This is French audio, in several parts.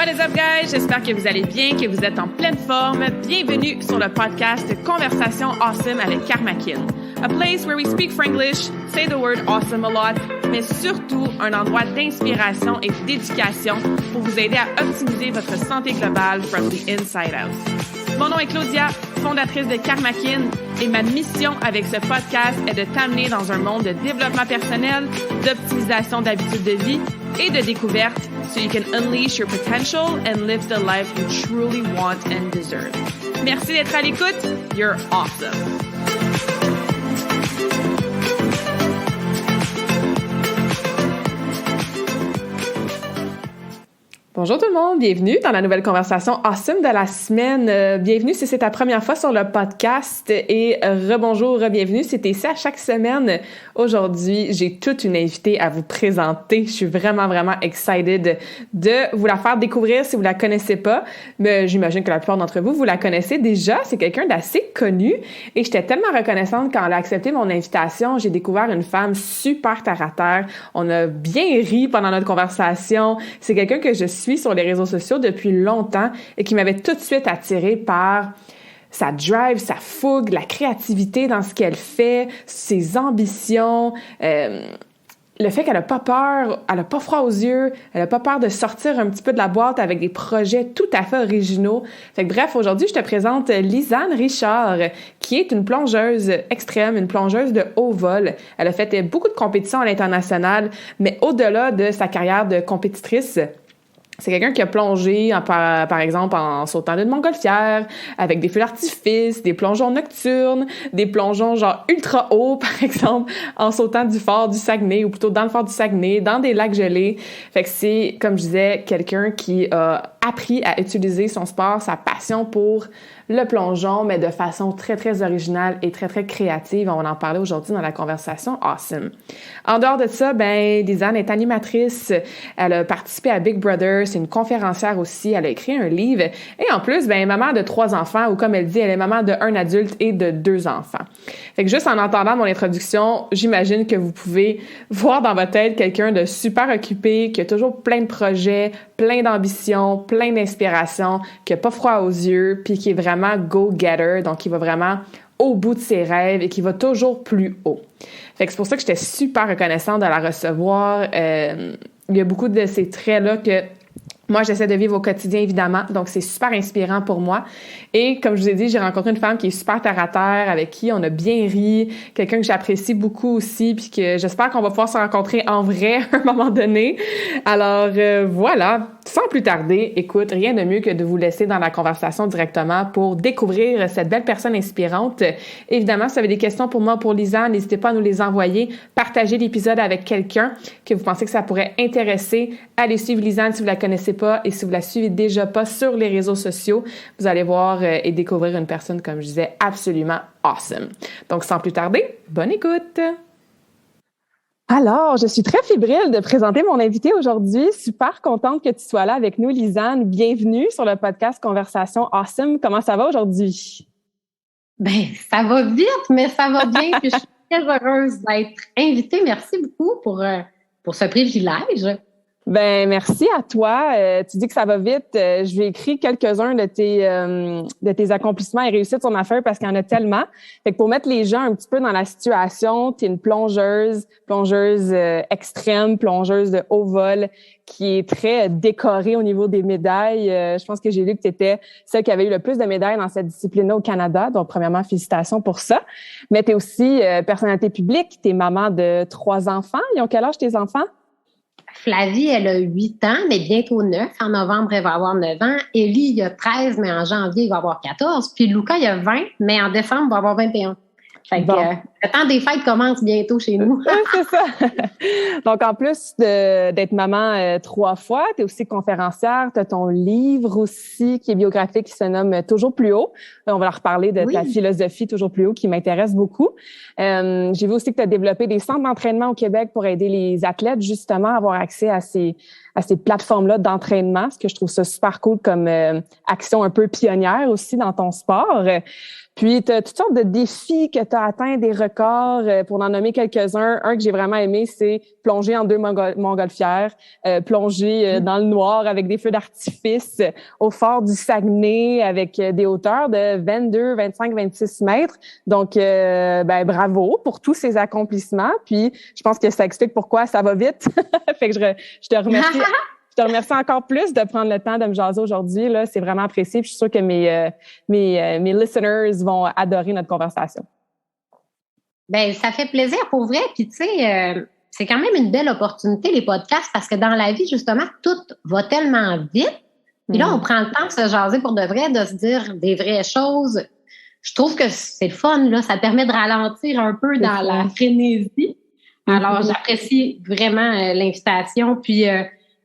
What is up, guys? J'espère que vous allez bien, que vous êtes en pleine forme. Bienvenue sur le podcast Conversation Awesome avec Karmakin. A place where we speak Franglish, say the word awesome a lot, mais surtout un endroit d'inspiration et d'éducation pour vous aider à optimiser votre santé globale from the inside out. Mon nom est Claudia, fondatrice de Karmakin, et ma mission avec ce podcast est de t'amener dans un monde de développement personnel, d'optimisation d'habitudes de vie et de découverte so you can unleash your potential and live the life you truly want and deserve. Merci d'être à l'écoute. You're awesome. Bonjour tout le monde, bienvenue dans la nouvelle conversation awesome de la semaine. Bienvenue si c'est ta première fois sur le podcast et rebonjour, bienvenue si t'es ici à chaque semaine. Aujourd'hui, j'ai toute une invitée à vous présenter. Je suis vraiment excited de vous la faire découvrir si vous la connaissez pas. Mais j'imagine que la plupart d'entre vous, vous la connaissez déjà. C'est quelqu'un d'assez connu et j'étais tellement reconnaissante quand elle a accepté mon invitation. J'ai découvert une femme super terre à terre. On a bien ri pendant notre conversation. C'est quelqu'un que je suis sur les réseaux sociaux depuis longtemps et qui m'avait tout de suite attirée par sa drive, sa fougue, la créativité dans ce qu'elle fait, ses ambitions, le fait qu'elle a pas peur, elle a pas froid aux yeux, elle a pas peur de sortir un petit peu de la boîte avec des projets tout à fait originaux. Fait que bref, aujourd'hui, je te présente Lisanne Richard, qui est une plongeuse extrême, une plongeuse de haut vol. Elle a fait beaucoup de compétitions à l'international, mais au-delà de sa carrière de compétitrice, c'est quelqu'un qui a plongé, par exemple, en sautant d'une montgolfière, avec des feux d'artifice, des plongeons nocturnes, des plongeons genre ultra hauts, par exemple, en sautant du fort du Saguenay, ou plutôt dans le fort du Saguenay, dans des lacs gelés. Fait que c'est, comme je disais, quelqu'un qui a appris à utiliser son sport, sa passion pour le plongeon, mais de façon très originale et très créative. On va en parler aujourd'hui dans la conversation awesome. En dehors de ça, Lisanne est animatrice. Elle a participé à Big Brother. C'est une conférencière aussi. Elle a écrit un livre. Et en plus, maman de 3 enfants, ou comme elle dit, elle est maman de 1 adulte et de 2 enfants. Fait que juste en entendant mon introduction, j'imagine que vous pouvez voir dans votre tête quelqu'un de super occupé, qui a toujours plein de projets, plein d'ambitions, plein d'inspiration, qui a pas froid aux yeux, puis qui est vraiment go-getter, donc qui va vraiment au bout de ses rêves et qui va toujours plus haut. Fait que c'est pour ça que j'étais super reconnaissante de la recevoir. Il y a beaucoup de ces traits-là que moi, j'essaie de vivre au quotidien, évidemment, donc c'est super inspirant pour moi. Et comme je vous ai dit, j'ai rencontré une femme qui est super terre à terre, avec qui on a bien ri, quelqu'un que j'apprécie beaucoup aussi, puis que j'espère qu'on va pouvoir se rencontrer en vrai à un moment donné. Alors voilà, sans plus tarder, écoute, rien de mieux que de vous laisser dans la conversation directement pour découvrir cette belle personne inspirante. Évidemment, si vous avez des questions pour moi, pour Lisanne, n'hésitez pas à nous les envoyer. Partagez l'épisode avec quelqu'un que vous pensez que ça pourrait intéresser. Allez suivre Lisanne si vous la connaissez pas et si vous la suivez déjà pas sur les réseaux sociaux, vous allez voir et découvrir une personne, comme je disais, absolument awesome. Donc, sans plus tarder, bonne écoute! Alors, je suis très fébrile de présenter mon invité aujourd'hui. Super contente que tu sois là avec nous, Lisanne. Bienvenue sur le podcast Conversation Awesome. Comment ça va aujourd'hui? Ça va vite, mais ça va bien. Puis je suis très heureuse d'être invitée. Merci beaucoup pour ce privilège. Merci à toi. Tu dis que ça va vite. Je vais écrire quelques-uns de tes accomplissements et réussites sur ma feuille parce qu'il y en a tellement. Fait que pour mettre les gens un petit peu dans la situation, tu es une plongeuse extrême, plongeuse de haut vol qui est très décorée au niveau des médailles. Je pense que j'ai lu que tu étais celle qui avait eu le plus de médailles dans cette discipline-là au Canada. Donc, premièrement, félicitations pour ça. Mais tu es aussi personnalité publique. Tu es maman de 3 enfants. Ils ont quel âge tes enfants? Flavie, elle a 8 ans, mais bientôt 9. En novembre, elle va avoir 9 ans. Ellie, il a 13, mais en janvier, il va avoir 14. Puis Luca, il a 20, mais en décembre, il va avoir 21. Fait que le temps des fêtes commence bientôt chez nous. Oui, c'est ça. Donc, en plus d'être maman 3 fois, tu es aussi conférencière. Tu as ton livre aussi qui est biographique, qui se nomme Toujours plus haut. On va leur reparler de ta philosophie Toujours plus haut qui m'intéresse beaucoup. J'ai vu aussi que tu as développé des centres d'entraînement au Québec pour aider les athlètes justement à avoir accès à ces plateformes-là d'entraînement, ce que je trouve ça super cool comme action un peu pionnière aussi dans ton sport. Puis, tu as toutes sortes de défis que tu as atteints, des records. Pour en nommer quelques-uns, un que j'ai vraiment aimé, c'est plonger en 2 montgolfières, plonger dans le noir avec des feux d'artifice au fort du Saguenay avec des hauteurs de 22, 25, 26 mètres. Donc, bravo pour tous ces accomplissements. Puis, je pense que ça explique pourquoi ça va vite. Fait que je te remercie. Je te remercie encore plus de prendre le temps de me jaser aujourd'hui. Là, c'est vraiment apprécié. Puis je suis sûre que mes listeners vont adorer notre conversation. Ben, ça fait plaisir pour vrai. Puis tu sais, c'est quand même une belle opportunité les podcasts parce que dans la vie justement, tout va tellement vite. Puis là, on prend le temps de se jaser pour de vrai, de se dire des vraies choses. Je trouve que c'est le fun là. Ça permet de ralentir un peu dans la frénésie. Alors, j'apprécie vraiment l'invitation. Puis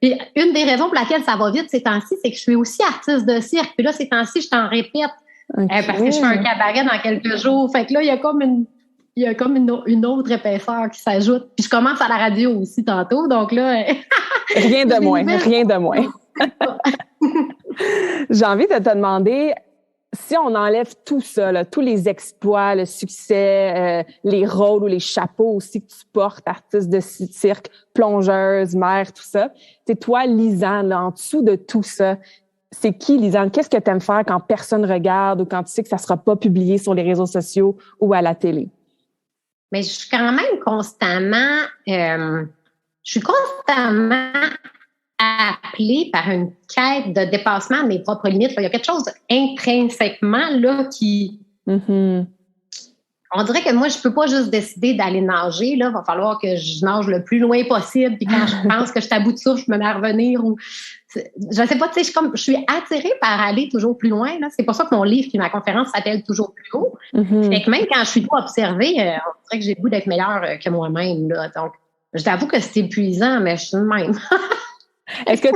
une des raisons pour laquelle ça va vite ces temps-ci, c'est que je suis aussi artiste de cirque. Puis là, ces temps-ci, je t'en répète. Parce que je fais un cabaret dans quelques jours. Fait que là, il y a comme une autre épaisseur qui s'ajoute. Puis je commence à la radio aussi tantôt. Donc là... rien de moins. J'ai envie de te demander... Si on enlève tout ça, là, tous les exploits, le succès, les rôles ou les chapeaux aussi que tu portes, artiste de cirque, plongeuse, mère, tout ça, c'est toi, Lisanne, là, en dessous de tout ça, c'est qui, Lisanne? Qu'est-ce que tu aimes faire quand personne regarde ou quand tu sais que ça sera pas publié sur les réseaux sociaux ou à la télé? Mais je suis quand même constamment appelée par une quête de dépassement de mes propres limites. Il y a quelque chose intrinsèquement là qui... On dirait que moi, je peux pas juste décider d'aller nager. Là, va falloir que je nage le plus loin possible. Puis quand je pense que je suis à bout de souffle, je me mets à revenir. Ou... Je sais pas, tu sais, je suis attirée par aller toujours plus loin. Là. C'est pour ça que mon livre et ma conférence s'appelle Toujours plus haut. Fait que même quand je suis trop observée, on dirait que j'ai le goût d'être meilleure que moi-même. Là. Donc, je t'avoue que c'est épuisant, mais je suis de même. Est-ce que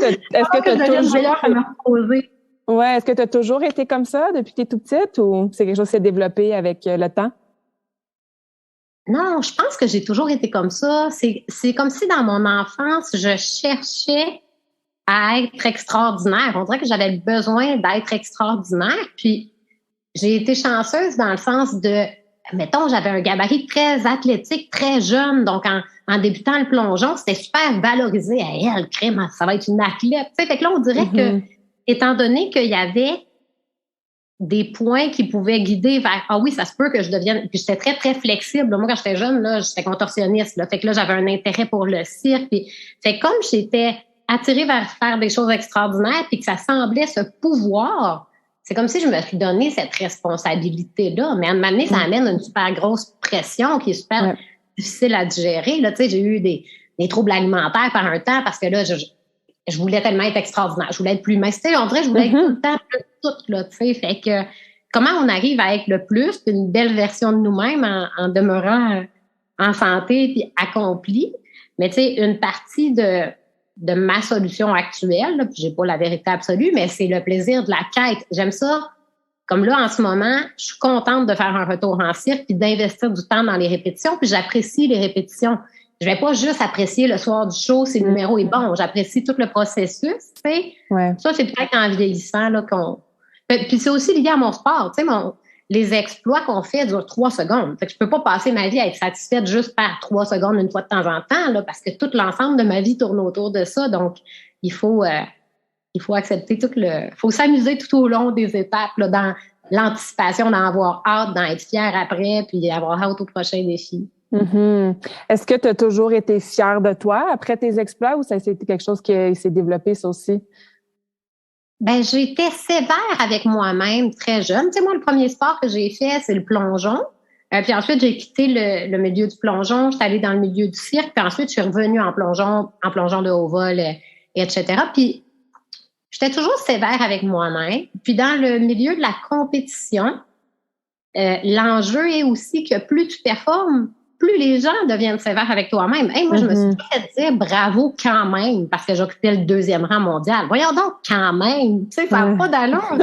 tu as toujours été comme ça depuis que tu es toute petite ou c'est quelque chose qui s'est développé avec le temps? Non, je pense que j'ai toujours été comme ça. C'est comme si dans mon enfance, je cherchais à être extraordinaire. On dirait que j'avais besoin d'être extraordinaire. Puis, j'ai été chanceuse dans le sens de, mettons, j'avais un gabarit très athlétique, très jeune. Donc, en débutant le plongeon, c'était super valorisé. À elle, crème, ça va être une athlète. Tu sais, fait que là, on dirait que, étant donné qu'il y avait des points qui pouvaient guider vers, ah oui, ça se peut que je devienne, puis j'étais très, très flexible. Moi, quand j'étais jeune, là, j'étais contorsionniste, là. Fait que là, j'avais un intérêt pour le cirque. Puis, fait comme j'étais attirée vers faire des choses extraordinaires, puis que ça semblait ce pouvoir, c'est comme si je me suis donné cette responsabilité-là. Mais à un moment donné, ça amène une super grosse pression qui est super difficile à digérer. Là, tu sais, j'ai eu des troubles alimentaires par un temps parce que là, je voulais tellement être extraordinaire. Je voulais être plus mince. Tu sais, on dirait que je voulais être tout le temps plus toute, là, tu sais. Fait que comment on arrive à être le plus, une belle version de nous-mêmes en demeurant en santé puis accompli. Mais tu sais, une partie de ma solution actuelle, là, puis j'ai pas la vérité absolue, mais c'est le plaisir de la quête. J'aime ça. Comme là, en ce moment, je suis contente de faire un retour en cirque puis d'investir du temps dans les répétitions, puis j'apprécie les répétitions. Je vais pas juste apprécier le soir du show si le numéro est bon. J'apprécie tout le processus, tu sais. Ouais. Ça, c'est peut-être en vieillissant là qu'on... Puis c'est aussi lié à mon sport, tu sais, les exploits qu'on fait durent 3 secondes. Fait que je peux pas passer ma vie à être satisfaite juste par 3 secondes une fois de temps en temps, là, parce que tout l'ensemble de ma vie tourne autour de ça. Donc, il faut accepter faut s'amuser tout au long des étapes, là, dans l'anticipation, d'en avoir hâte, d'en être fier après, puis avoir hâte au prochain défi. Est-ce que tu as toujours été fière de toi après tes exploits ou ça a été quelque chose qui s'est développé, ça aussi? Ben, j'étais sévère avec moi-même très jeune. Tu sais, moi, le premier sport que j'ai fait, c'est le plongeon. Puis ensuite, j'ai quitté le milieu du plongeon. J'étais allée dans le milieu du cirque. Puis ensuite, je suis revenue en plongeon de haut vol, etc. Puis, j'étais toujours sévère avec moi-même. Puis, dans le milieu de la compétition, l'enjeu est aussi que plus tu performes, plus les gens deviennent sévères avec toi-même. Hey, moi, je me suis fait dire bravo quand même parce que j'occupais le 2e rang mondial. Voyons donc, quand même. Tu sais, ça n'a pas d'allure.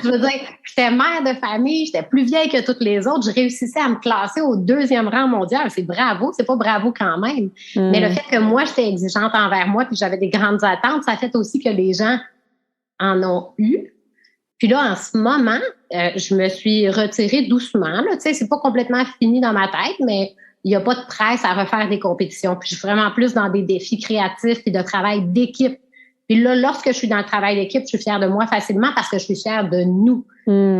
Je veux dire, j'étais mère de famille, j'étais plus vieille que toutes les autres. Je réussissais à me classer au 2e rang mondial. C'est bravo, c'est pas bravo quand même. Mais le fait que moi, j'étais exigeante envers moi puis j'avais des grandes attentes, ça fait aussi que les gens en ont eu. Puis là, en ce moment, je me suis retirée doucement. Là, tu sais, c'est pas complètement fini dans ma tête, mais il n'y a pas de presse à refaire des compétitions. Puis je suis vraiment plus dans des défis créatifs et de travail d'équipe. Puis là, lorsque je suis dans le travail d'équipe, je suis fière de moi facilement parce que je suis fière de nous.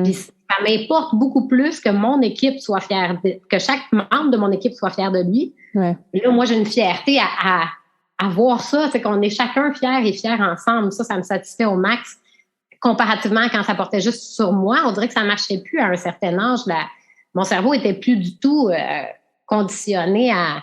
Puis ça m'importe beaucoup plus que mon équipe soit fière, que chaque membre de mon équipe soit fier de lui. Ouais. Et là, moi, j'ai une fierté à voir ça, c'est qu'on est chacun fier et fier ensemble. Ça me satisfait au max. Comparativement à quand ça portait juste sur moi, on dirait que ça marchait plus à un certain âge. Mon cerveau était plus du tout conditionné à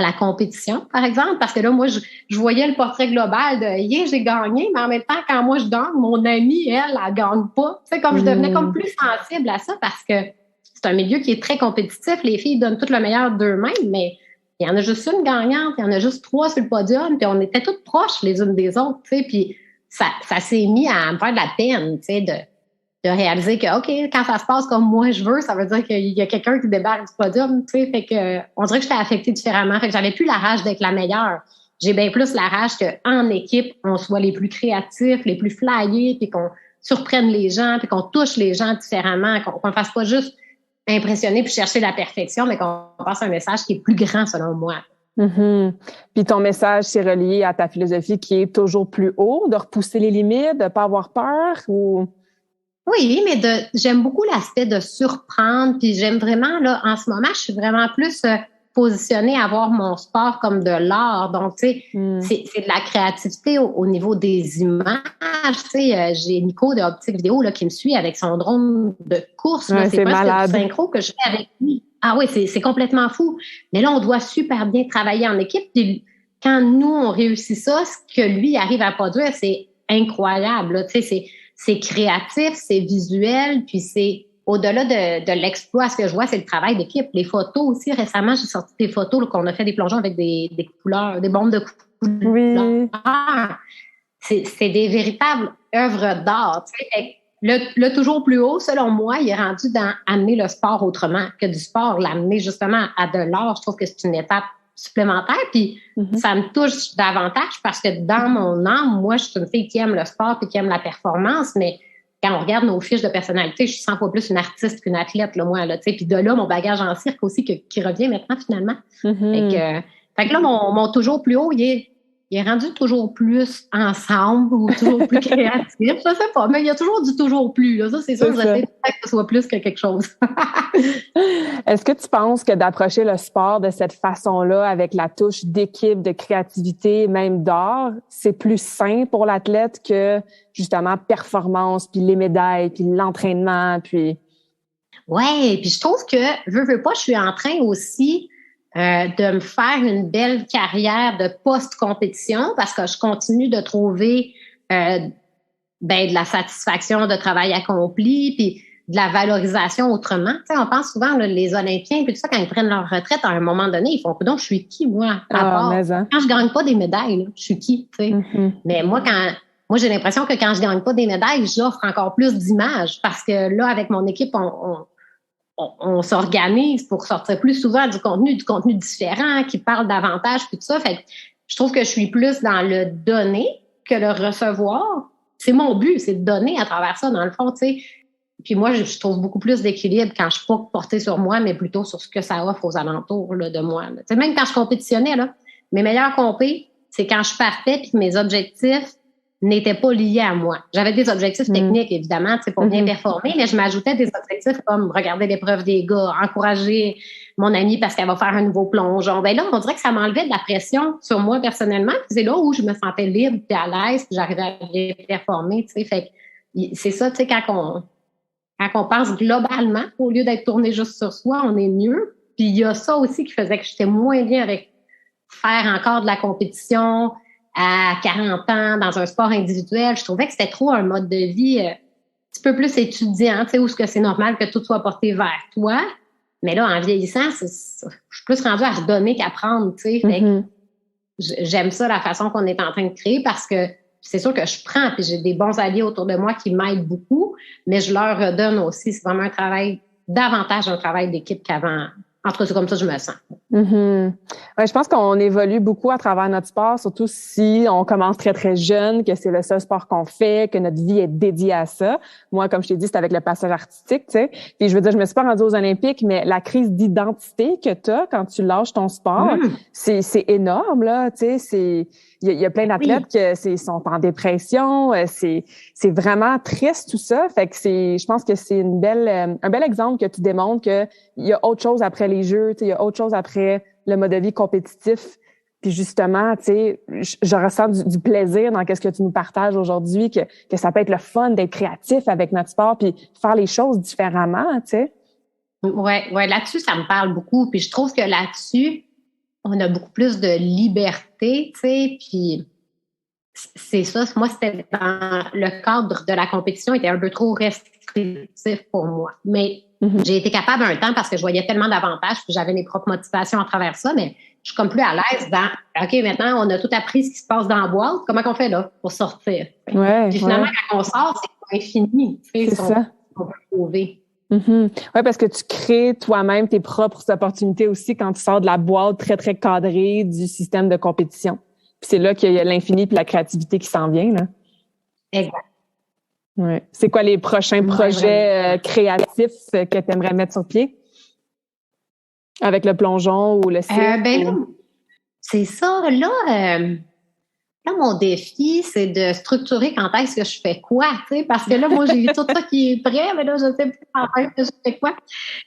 la compétition, par exemple, parce que là, moi, je voyais le portrait global de « j'ai gagné », mais en même temps, quand moi, je gagne, mon amie, elle gagne pas. Tu sais, comme je devenais comme plus sensible à ça parce que c'est un milieu qui est très compétitif. Les filles donnent tout le meilleur d'eux-mêmes, mais il y en a juste une gagnante, il y en a juste 3 sur le podium, puis on était toutes proches les unes des autres, tu sais, puis ça s'est mis à me faire de la peine, tu sais, de réaliser que, OK, quand ça se passe comme moi je veux, ça veut dire qu'il y a quelqu'un qui débarque du podium, tu sais, fait que on dirait que j'étais affectée différemment, fait que j'avais plus la rage d'être la meilleure. J'ai bien plus la rage qu'en équipe, on soit les plus créatifs, les plus flyés, puis qu'on surprenne les gens, puis qu'on touche les gens différemment, qu'on fasse pas juste impressionner puis chercher la perfection, mais qu'on passe un message qui est plus grand selon moi. Mm-hmm. Puis ton message, c'est relié à ta philosophie qui est toujours plus haut, de repousser les limites, de pas avoir peur ou... Oui, mais j'aime beaucoup l'aspect de surprendre, puis j'aime vraiment, là, en ce moment, je suis vraiment plus positionnée à voir mon sport comme de l'art. Donc, tu sais, c'est de la créativité au niveau des images. Tu sais, j'ai Nico de Optique Vidéo là, qui me suit avec son drone de course. Là, c'est presque du synchro que je fais avec lui. Ah oui, c'est complètement fou. Mais là, on doit super bien travailler en équipe. Puis quand nous, on réussit ça, ce que lui arrive à produire, c'est incroyable. Là. Tu sais, c'est créatif, c'est visuel, puis c'est au-delà de l'exploit. Ce que je vois, c'est le travail d'équipe. Les photos aussi, récemment, j'ai sorti des photos là, qu'on a fait des plongeons avec des couleurs, des bombes de couleurs. Oui. C'est des véritables œuvres d'art. Tu sais. Le toujours plus haut, selon moi, il est rendu dans amener le sport autrement que du sport, l'amener justement à de l'art. Je trouve que c'est une étape supplémentaire, puis ça me touche davantage parce que dans mon âme, moi, je suis une fille qui aime le sport et qui aime la performance, mais quand on regarde nos fiches de personnalité, je suis 100 fois plus une artiste qu'une athlète, là, moi, là, tu sais, puis de là, mon bagage en cirque aussi qui revient maintenant, finalement. Fait que là, mon toujours plus haut, il est rendu toujours plus ensemble ou toujours plus créatif. Je sais pas, mais il y a toujours du toujours plus. Là. Ça, c'est sûr, j'essaie que ce soit plus que quelque chose. Est-ce que tu penses que d'approcher le sport de cette façon-là, avec la touche d'équipe, de créativité, même d'art, c'est plus sain pour l'athlète que, justement, performance, puis les médailles, puis l'entraînement, puis... Ouais, puis je trouve que, veux pas, je suis en train aussi... de me faire une belle carrière de post-compétition parce que je continue de trouver de la satisfaction de travail accompli puis de la valorisation autrement. Tu sais, on pense souvent là, les Olympiens puis tout ça quand ils prennent leur retraite à un moment donné, ils font donc je suis qui moi à part quand je gagne pas des médailles, là, je suis qui, tu sais. Mais moi j'ai l'impression que quand je gagne pas des médailles, j'offre encore plus d'images parce que là avec mon équipe on s'organise pour sortir plus souvent du contenu différent, qui parle davantage, puis tout ça. Fait que je trouve que je suis plus dans le donner que le recevoir. C'est mon but, c'est de donner à travers ça, dans le fond, tu sais. Puis moi, je trouve beaucoup plus d'équilibre quand je suis pas portée sur moi, mais plutôt sur ce que ça offre aux alentours là, de moi. Tu sais, même quand je compétitionnais, là, mes meilleurs compés, c'est quand je partais puis que mes objectifs n'étaient pas liés à moi. J'avais des objectifs techniques, évidemment, pour bien performer, mais je m'ajoutais des objectifs comme regarder l'épreuve des gars, encourager mon amie parce qu'elle va faire un nouveau plongeon. Ben là, on dirait que ça m'enlevait de la pression sur moi personnellement. Puis c'est là où je me sentais libre puis à l'aise puis j'arrivais à bien performer, tu sais. Fait que c'est ça, tu sais, quand on pense globalement, au lieu d'être tourné juste sur soi, on est mieux. Puis il y a ça aussi qui faisait que j'étais moins bien avec faire encore de la compétition à 40 ans dans un sport individuel. Je trouvais que c'était trop un mode de vie un petit peu plus étudiant, tu sais, où est-ce que c'est normal que tout soit porté vers toi. Mais là, en vieillissant, je suis plus rendue à redonner qu'à prendre, tu sais. Fait que j'aime ça, la façon qu'on est en train de créer parce que c'est sûr que je prends puis j'ai des bons alliés autour de moi qui m'aident beaucoup, mais je leur redonne aussi. C'est vraiment davantage un travail d'équipe qu'avant En tout cas, c'est comme ça que je me sens. Mm-hmm. Ouais, je pense qu'on évolue beaucoup à travers notre sport, surtout si on commence très, très jeune, que c'est le seul sport qu'on fait, que notre vie est dédiée à ça. Moi, comme je t'ai dit, c'est avec le passage artistique, tu sais. Puis je veux dire, je me suis pas rendue aux Olympiques, mais la crise d'identité que tu as quand tu lâches ton sport, c'est énorme, là, tu sais. Il y a plein d'athlètes qui sont en dépression. C'est vraiment triste, tout ça. Fait que je pense que c'est un bel exemple que tu démontres que il y a autre chose après les jeux, tu sais, il y a autre chose après le mode de vie compétitif. Puis justement, tu sais, je ressens du plaisir dans ce que tu nous partages aujourd'hui, que ça peut être le fun d'être créatif avec notre sport puis faire les choses différemment, tu sais. Ouais, là-dessus, ça me parle beaucoup. Puis je trouve que là-dessus, on a beaucoup plus de liberté, tu sais, puis c'est ça. Moi, c'était dans le cadre de la compétition, était un peu trop restrictif pour moi. Mais j'ai été capable un temps parce que je voyais tellement d'avantages, puis j'avais mes propres motivations à travers ça, mais je suis comme plus à l'aise dans OK, maintenant, on a tout appris ce qui se passe dans la boîte. Comment qu'on fait là pour sortir? Puis finalement, quand on sort, c'est infini. C'est ça. On peut trouver. Oui, parce que tu crées toi-même tes propres opportunités aussi quand tu sors de la boîte très, très cadrée du système de compétition. Puis c'est là qu'il y a l'infini puis la créativité qui s'en vient, là. Exact. Ouais. C'est quoi les prochains projets créatifs que tu aimerais mettre sur pied? Avec le plongeon ou le cirque? C'est ça. Là, mon défi, c'est de structurer quand est-ce que je fais quoi, tu sais, parce que là, moi, j'ai tout ça qui est prêt, mais là, je sais plus quand est-ce que je fais quoi.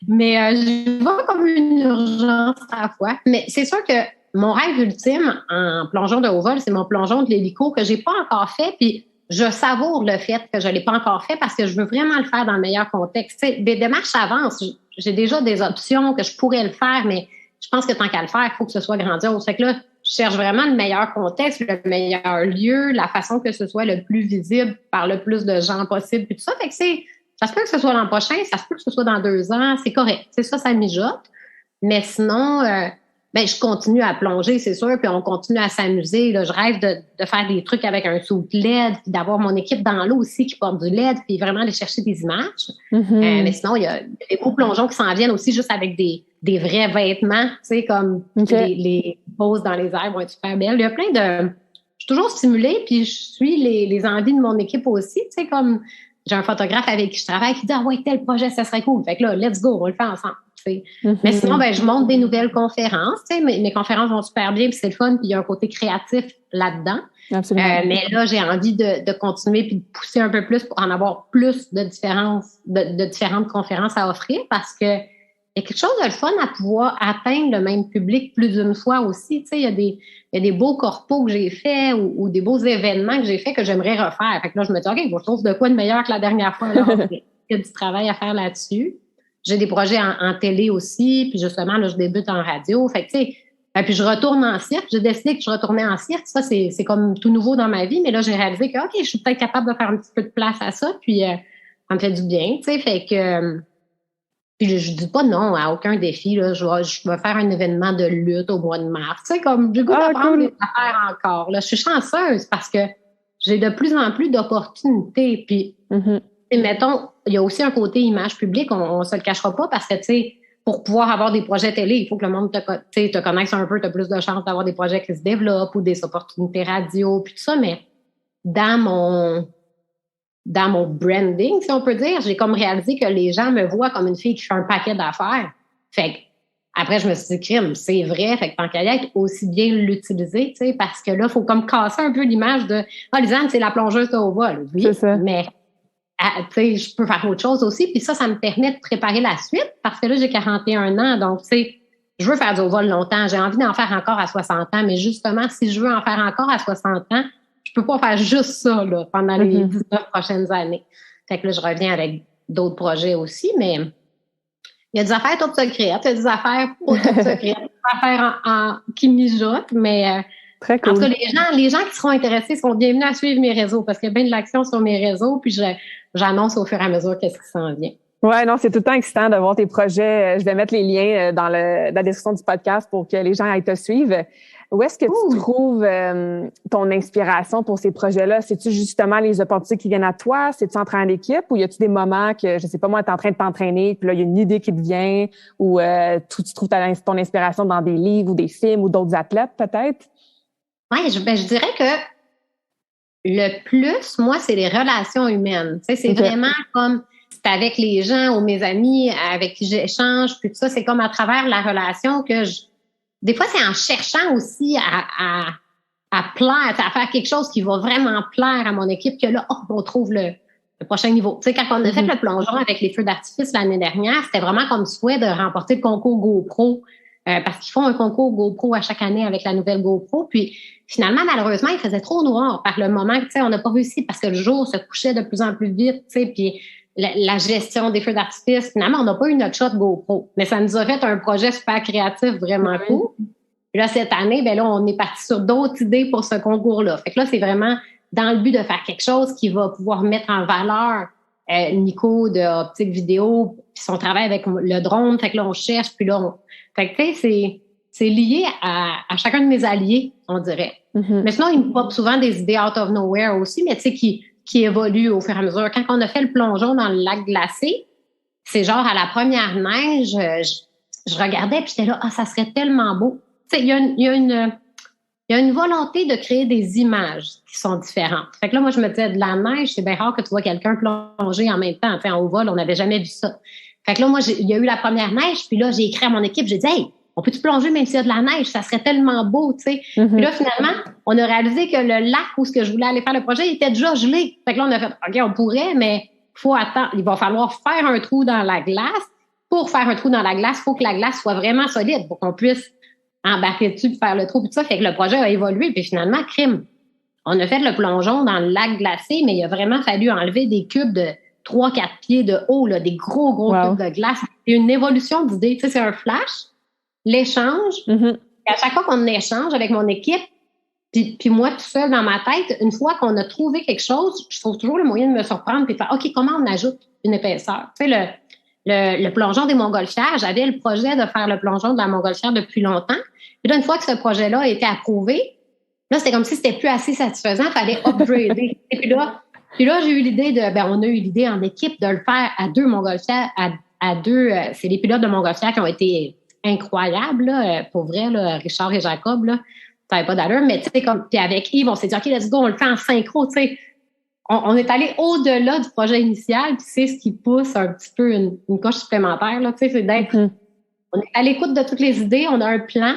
Mais je vois comme une urgence à la fois. Mais c'est sûr que mon rêve ultime en plongeon de haut vol, c'est mon plongeon de l'hélico que j'ai pas encore fait, puis je savoure le fait que je l'ai pas encore fait parce que je veux vraiment le faire dans le meilleur contexte. Tu sais, des démarches avancent. J'ai déjà des options que je pourrais le faire, mais je pense que tant qu'à le faire, il faut que ce soit grandiose. Fait que là, je cherche vraiment le meilleur contexte, le meilleur lieu, la façon que ce soit le plus visible par le plus de gens possible, puis tout ça. Fait que ça se peut que ce soit l'an prochain, ça se peut que ce soit dans 2 ans, c'est correct. C'est ça mijote. Mais sinon, je continue à plonger, c'est sûr, puis on continue à s'amuser. Là, je rêve de faire des trucs avec un sous de LED, puis d'avoir mon équipe dans l'eau aussi qui porte du LED, puis vraiment aller chercher des images. Mais sinon, il y a des beaux plongeons qui s'en viennent aussi juste avec des vrais vêtements, tu sais, comme les poses dans les airs vont être super belles. Il y a plein de... Je suis toujours stimulée, puis je suis les envies de mon équipe aussi, tu sais, comme j'ai un photographe avec qui je travaille qui dit « Ah ouais, tel projet, ça serait cool. » Fait que là, let's go, on le fait ensemble. Mais sinon, je monte des nouvelles conférences. Mes conférences vont super bien, puis c'est le fun, puis il y a un côté créatif là-dedans. Mais là, j'ai envie de continuer puis de pousser un peu plus pour en avoir plus de différentes conférences à offrir parce que il y a quelque chose de le fun à pouvoir atteindre le même public plus d'une fois aussi. Il y a des beaux corpos que j'ai faits ou des beaux événements que j'ai faits que j'aimerais refaire. Fait que là, je me dis, OK, je trouve de quoi de meilleur que la dernière fois. Il y a du travail à faire là-dessus. J'ai des projets en télé aussi, puis justement, là, je débute en radio. Fait que, tu sais, puis je retourne en cirque. J'ai décidé que je retournais en cirque. Ça, c'est comme tout nouveau dans ma vie. Mais là, j'ai réalisé que, OK, je suis peut-être capable de faire un petit peu de place à ça. Puis, ça me fait du bien, tu sais. Fait que, puis je dis pas non à aucun défi. Là. Je vais faire un événement de lutte au mois de mars. Tu sais, comme j'ai goût d'apprendre des affaires encore. Là. Je suis chanceuse parce que j'ai de plus en plus d'opportunités. Puis, mettons, il y a aussi un côté image publique, on se le cachera pas parce que, tu sais, pour pouvoir avoir des projets télé, il faut que le monde te connaisse un peu, tu as plus de chances d'avoir des projets qui se développent ou des opportunités radio, puis tout ça, mais dans mon branding, si on peut dire, j'ai comme réalisé que les gens me voient comme une fille qui fait un paquet d'affaires. Fait que, après, je me suis dit, crime, c'est vrai, fait que tant qu'à y être, aussi bien l'utiliser, tu sais, parce que là, il faut comme casser un peu l'image de, Lisanne, c'est la plongeuse de haut vol. Oui, mais tu sais, je peux faire autre chose aussi. Puis ça me permet de préparer la suite parce que là, j'ai 41 ans. Donc, tu sais, je veux faire du haut vol longtemps. J'ai envie d'en faire encore à 60 ans. Mais justement, si je veux en faire encore à 60 ans, je peux pas faire juste ça là, pendant les 19 prochaines années. Fait que là, je reviens avec d'autres projets aussi. Mais il y a des affaires toutes secrètes. Il y a des affaires pas toutes secrètes. Des affaires qui mijotent. Mais très cool. En tout cas, les gens qui seront intéressés seront bienvenus à suivre mes réseaux parce qu'il y a bien de l'action sur mes réseaux. Puis j'annonce au fur et à mesure qu'est-ce qui s'en vient. Ouais, non, c'est tout le temps excitant de voir tes projets. Je vais mettre les liens dans la description du podcast pour que les gens aillent te suivre. Où est-ce que tu trouves ton inspiration pour ces projets-là? C'est-tu justement les opportunités qui viennent à toi? C'est-tu en train d'équipe ou y a-tu des moments que, je sais pas moi, t'es en train de t'entraîner puis là, il y a une idée qui te vient ou tu trouves ton inspiration dans des livres ou des films ou d'autres athlètes peut-être? Oui, je dirais que le plus, moi, c'est les relations humaines. Tu sais, c'est vraiment comme c'est avec les gens ou mes amis avec qui j'échange, puis tout ça, c'est comme à travers la relation que des fois, c'est en cherchant aussi à plaire, à faire quelque chose qui va vraiment plaire à mon équipe que là, on trouve le prochain niveau. Tu sais, quand on a fait le plongeon avec les feux d'artifice l'année dernière, c'était vraiment comme souhait de remporter le concours GoPro. Parce qu'ils font un concours GoPro à chaque année avec la nouvelle GoPro. Puis finalement, malheureusement, il faisait trop noir par le moment que, tu sais, on n'a pas réussi parce que le jour se couchait de plus en plus vite, tu sais, puis la gestion des feux d'artifice. Finalement, on n'a pas eu notre shot GoPro. Mais ça nous a fait un projet super créatif, vraiment cool. Puis là, cette année, ben là, on est parti sur d'autres idées pour ce concours-là. Fait que là, c'est vraiment dans le but de faire quelque chose qui va pouvoir mettre en valeur Nico de Optique Vidéo, puis son travail avec le drone. Fait que là, on cherche, puis là, fait que, tu sais, c'est lié à chacun de mes alliés, on dirait. Mais sinon, il me pop souvent des idées out of nowhere aussi, mais tu sais, qui évoluent au fur et à mesure. Quand on a fait le plongeon dans le lac glacé, c'est genre à la première neige, je regardais, puis j'étais là, ça serait tellement beau. Tu sais, il y a une volonté de créer des images qui sont différentes. Fait que là, moi, je me disais, de la neige, c'est bien rare que tu vois quelqu'un plonger en même temps. Tu sais, en haut vol, on n'avait jamais vu ça. Fait que là, moi, il y a eu la première neige, puis là, j'ai écrit à mon équipe, j'ai dit, hey, on peut-tu plonger même s'il y a de la neige? Ça serait tellement beau, tu sais. Puis là, finalement, on a réalisé que le lac où ce que je voulais aller faire le projet, il était déjà gelé. Fait que là, on a fait, OK, on pourrait, mais faut attendre. Il va falloir faire un trou dans la glace. Pour faire un trou dans la glace, il faut que la glace soit vraiment solide pour qu'on puisse embarquer dessus et faire le trou, puis tout ça. Fait que le projet a évolué, puis finalement, crime. On a fait le plongeon dans le lac glacé, mais il a vraiment fallu enlever des cubes de 3-4 pieds de haut, là, des gros cubes de glace. C'est une évolution d'idées. Tu sais, c'est un flash, l'échange. Et à chaque fois qu'on échange avec mon équipe, puis moi, tout seul dans ma tête, une fois qu'on a trouvé quelque chose, je trouve toujours le moyen de me surprendre puis de faire, OK, comment on ajoute une épaisseur? Tu sais, le plongeon des montgolfières, j'avais le projet de faire le plongeon de la montgolfière depuis longtemps. Puis là, une fois que ce projet-là a été approuvé, là, c'était comme si c'était plus assez satisfaisant, il fallait upgrader. Et puis là, j'ai eu l'idée on a eu l'idée en équipe de le faire à 2 montgolfières, à 2, c'est les pilotes de montgolfières qui ont été incroyables, là, pour vrai, là, Richard et Jacob, là, ça n'avait pas d'allure, mais tu sais, puis avec Yves, on s'est dit, OK, let's go, on le fait en synchro, tu sais. On est allé au-delà du projet initial, puis c'est ce qui pousse un petit peu une coche supplémentaire, là, tu sais, c'est d'être, on est à l'écoute de toutes les idées, on a un plan,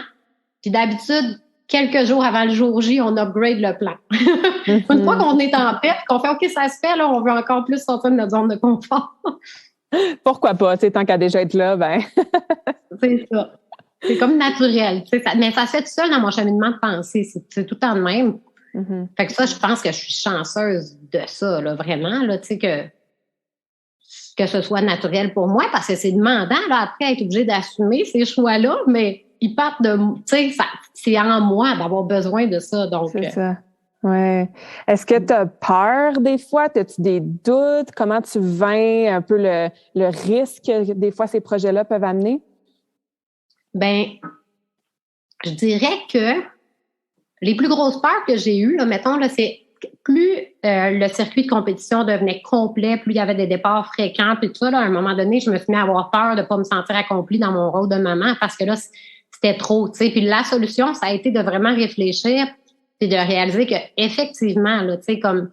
puis d'habitude, quelques jours avant le jour J, on upgrade le plan. Une fois qu'on est en paix, qu'on fait OK, ça se fait, là, on veut encore plus sortir de notre zone de confort. Pourquoi pas, tu sais, tant qu'à déjà être là, ben. C'est ça. C'est comme naturel. Mais ça se fait tout seul dans mon cheminement de pensée. C'est tout le temps de même. Fait que ça, je pense que je suis chanceuse de ça, là, vraiment, là, tu sais, que ce soit naturel pour moi, parce que c'est demandant, là, après, être obligé d'assumer ces choix-là, mais ils partent de, tu sais, c'est en moi d'avoir besoin de ça, donc. C'est ça. Ouais. Est-ce que tu as peur des fois? As-tu des doutes? Comment tu vaincres un peu le risque que des fois ces projets-là peuvent amener? Ben, je dirais que les plus grosses peurs que j'ai eues, là, mettons, là, c'est plus le circuit de compétition devenait complet, plus il y avait des départs fréquents, puis tout ça, là, à un moment donné, je me suis mis à avoir peur de ne pas me sentir accomplie dans mon rôle de maman parce que là, c'était trop, tu sais. Puis la solution, ça a été de vraiment réfléchir puis de réaliser que effectivement, là, tu sais, comme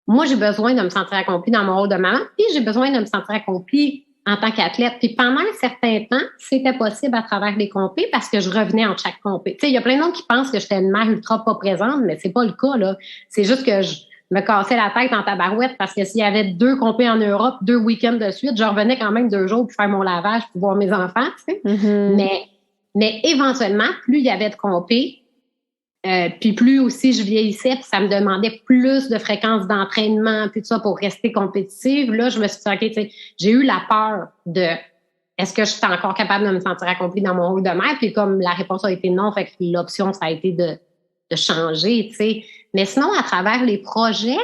moi, j'ai besoin de me sentir accomplie dans mon rôle de maman, puis j'ai besoin de me sentir accomplie en tant qu'athlète. Puis pendant un certain temps, c'était possible à travers les compés parce que je revenais en chaque compé. Tu sais, il y a plein d'autres qui pensent que j'étais une mère ultra pas présente, mais c'est pas le cas, là. C'est juste que je me cassais la tête en tabarouette parce que s'il y avait 2 compés en Europe, 2 week-ends de suite, je revenais quand même 2 jours pour faire mon lavage, pour voir mes enfants, tu sais. Mais éventuellement, plus il y avait de compés, puis plus aussi je vieillissais, puis ça me demandait plus de fréquence d'entraînement, puis tout ça pour rester compétitive. Là, je me suis dit, OK, tu sais, j'ai eu la peur de est-ce que je suis encore capable de me sentir accomplie dans mon rôle de mère? Puis comme la réponse a été non, fait que l'option, ça a été de changer, tu sais. Mais sinon, à travers les projets,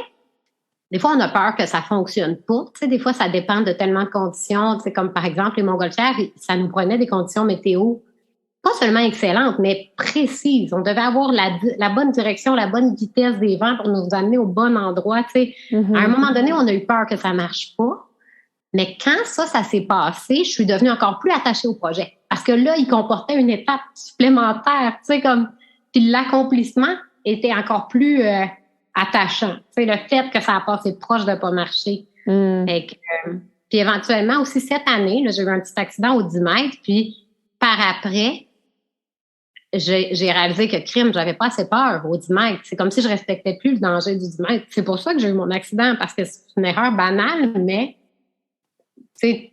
des fois, on a peur que ça fonctionne pas. Tu sais, des fois, ça dépend de tellement de conditions. Tu sais, comme par exemple, les montgolfières, ça nous prenait des conditions météo pas seulement excellente, mais précise. On devait avoir la bonne direction, la bonne vitesse des vents pour nous amener au bon endroit. Tu sais. À un moment donné, on a eu peur que ça marche pas. Mais quand ça s'est passé, je suis devenue encore plus attachée au projet. Parce que là, il comportait une étape supplémentaire. Tu sais, comme, puis l'accomplissement était encore plus attachant. Tu sais, le fait que ça a passé proche de pas marcher. Fait que, puis éventuellement, aussi cette année, là, j'ai eu un petit accident au 10 mètres. Puis par après, j'ai réalisé que j'avais pas assez peur au 10 mètres. C'est comme si je respectais plus le danger du 10 mètres. C'est pour ça que j'ai eu mon accident, parce que c'est une erreur banale, mais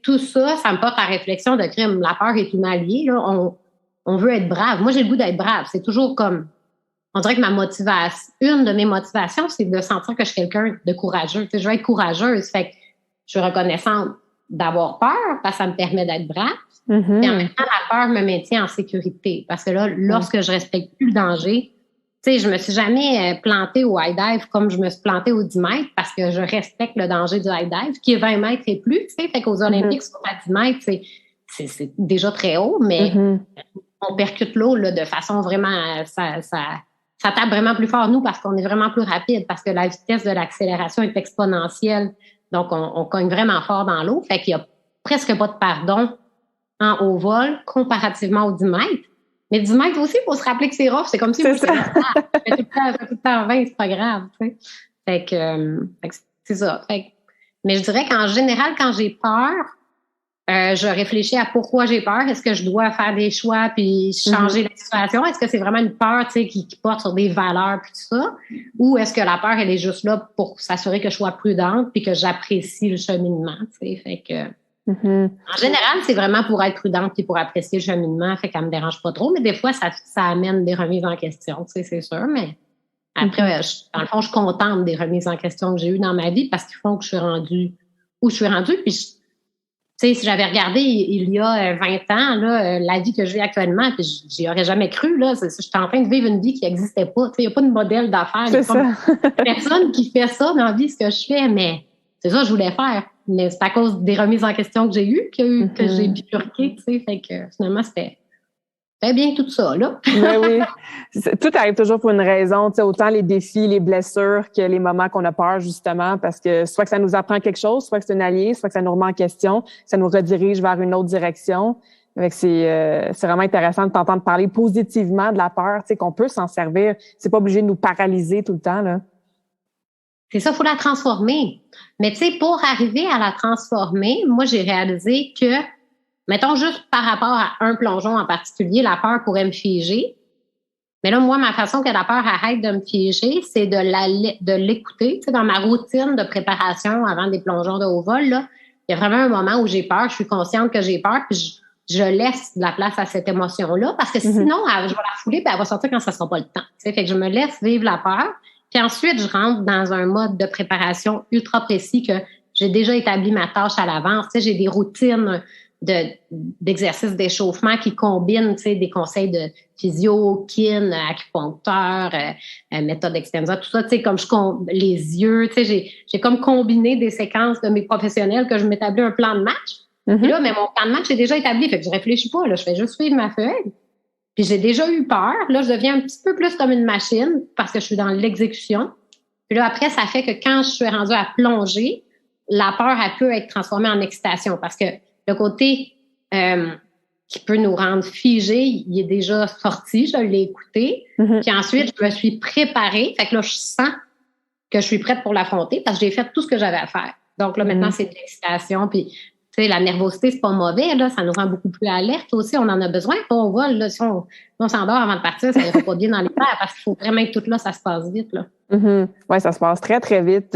tout ça, ça me porte à réflexion de crime. La peur est une alliée. Là. On veut être brave. Moi, j'ai le goût d'être brave. C'est toujours comme... On dirait que une de mes motivations, c'est de sentir que je suis quelqu'un de courageux. Je veux être courageuse. Fait que je suis reconnaissante d'avoir peur parce que ça me permet d'être brave. Et en même temps, la peur me maintient en sécurité. Parce que là, lorsque je respecte plus le danger, je me suis jamais plantée au high dive comme je me suis plantée au 10 mètres parce que je respecte le danger du high dive, qui est 20 mètres et plus. Fait qu'aux Olympiques, sur à 10 mètres, c'est déjà très haut, mais on percute l'eau là, de façon vraiment... Ça tape vraiment plus fort, nous, parce qu'on est vraiment plus rapide, parce que la vitesse de l'accélération est exponentielle. Donc, on cogne vraiment fort dans l'eau. Fait qu'il y a presque pas de pardon au vol comparativement aux 10 mètres. Mais 10 mètres aussi, il faut se rappeler que c'est rough. C'est comme si moi, je fais tout le temps 20, c'est pas grave. Fait que c'est ça. Mais je dirais qu'en général, quand j'ai peur, je réfléchis à pourquoi j'ai peur. Est-ce que je dois faire des choix puis changer la situation? Est-ce que c'est vraiment une peur qui porte sur des valeurs puis tout ça? Ou est-ce que la peur, elle est juste là pour s'assurer que je sois prudente puis que j'apprécie le cheminement? Fait que... En général, c'est vraiment pour être prudente et pour apprécier le cheminement, fait qu'elle me dérange pas trop, mais des fois, ça amène des remises en question, c'est sûr, mais après, dans le fond, je suis contente des remises en question que j'ai eues dans ma vie parce qu'ils font que je suis rendue où je suis rendue, puis si j'avais regardé il y a 20 ans, là, la vie que je vis actuellement, puis j'y aurais jamais cru, là, je suis en train de vivre une vie qui n'existait pas, il n'y a pas de modèle d'affaires, il n'y a pas personne qui fait ça dans la vie, ce que je fais, mais c'est ça que je voulais faire. Mais c'est à cause des remises en question que j'ai eues que j'ai bifurqué, fait que finalement, c'était bien tout ça, là. Mais oui. Tout arrive toujours pour une raison, autant les défis, les blessures que les moments qu'on a peur, justement, parce que soit que ça nous apprend quelque chose, soit que c'est un allié, soit que ça nous remet en question, ça nous redirige vers une autre direction. C'est vraiment intéressant de t'entendre parler positivement de la peur, qu'on peut s'en servir. C'est pas obligé de nous paralyser tout le temps, là. C'est ça, il faut la transformer. Mais pour arriver à la transformer, moi, j'ai réalisé que, mettons juste par rapport à un plongeon en particulier, la peur pourrait me figer. Mais là, moi, ma façon que la peur arrête de me figer, c'est de l'écouter. Dans ma routine de préparation avant des plongeons de haut vol, là, il y a vraiment un moment où j'ai peur, je suis consciente que j'ai peur, puis je laisse de la place à cette émotion-là, parce que sinon, je vais la fouler, puis elle va sortir quand ça sera pas le temps. Fait que je me laisse vivre la peur. Puis ensuite, je rentre dans un mode de préparation ultra précis que j'ai déjà établi ma tâche à l'avance. J'ai des routines d'exercices d'échauffement qui combinent des conseils de physio, kin, acupuncteur, méthode Extensa, tout ça, comme les yeux. J'ai comme combiné des séquences de mes professionnels que je m'établis un plan de match. Puis là, mais mon plan de match est déjà établi, fait que je réfléchis pas, là, je fais juste suivre ma feuille. Puis j'ai déjà eu peur. Là, je deviens un petit peu plus comme une machine parce que je suis dans l'exécution. Puis là, après, ça fait que quand je suis rendue à plonger, la peur, elle peut être transformée en excitation parce que le côté qui peut nous rendre figés, il est déjà sorti, je l'ai écouté. Puis ensuite, je me suis préparée. Fait que là, je sens que je suis prête pour l'affronter parce que j'ai fait tout ce que j'avais à faire. Donc là, maintenant, c'est de l'excitation. Puis la nervosité, c'est pas mauvais, là, ça nous rend beaucoup plus alerte aussi, on en a besoin. On vole, là, si on s'endort avant de partir, ça ira pas bien dans les airs parce qu'il faut vraiment que tout là, ça se passe vite, là. Oui, ça se passe très, très vite,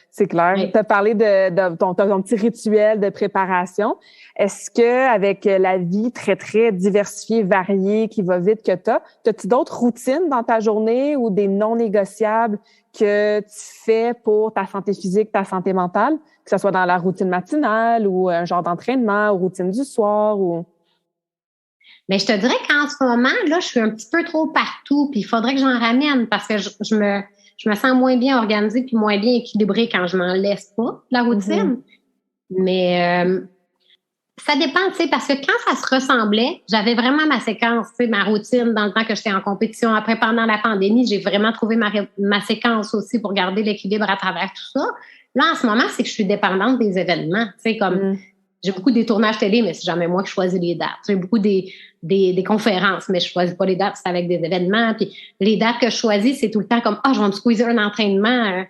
c'est clair. Oui. Tu as parlé de ton petit rituel de préparation. Est-ce que avec la vie très, très diversifiée, variée, qui va vite que as-tu d'autres routines dans ta journée ou des non négociables que tu fais pour ta santé physique, ta santé mentale, que ce soit dans la routine matinale ou un genre d'entraînement ou routine du soir ou... Mais je te dirais qu'en ce moment, là, je suis un petit peu trop partout, puis il faudrait que j'en ramène parce que je me sens moins bien organisée puis moins bien équilibrée quand je m'en laisse pas, la routine. Mais Ça dépend, tu sais, parce que quand ça se ressemblait, j'avais vraiment ma séquence, tu sais, ma routine dans le temps que j'étais en compétition. Après, pendant la pandémie, j'ai vraiment trouvé ma séquence aussi pour garder l'équilibre à travers tout ça. Là, en ce moment, c'est que je suis dépendante des événements. Tu sais, comme j'ai beaucoup des tournages télé, mais c'est jamais moi qui choisis les dates. J'ai beaucoup des conférences, mais je choisis pas les dates, c'est avec des événements. Puis les dates que je choisis, c'est tout le temps comme je vais me squeezer un entraînement.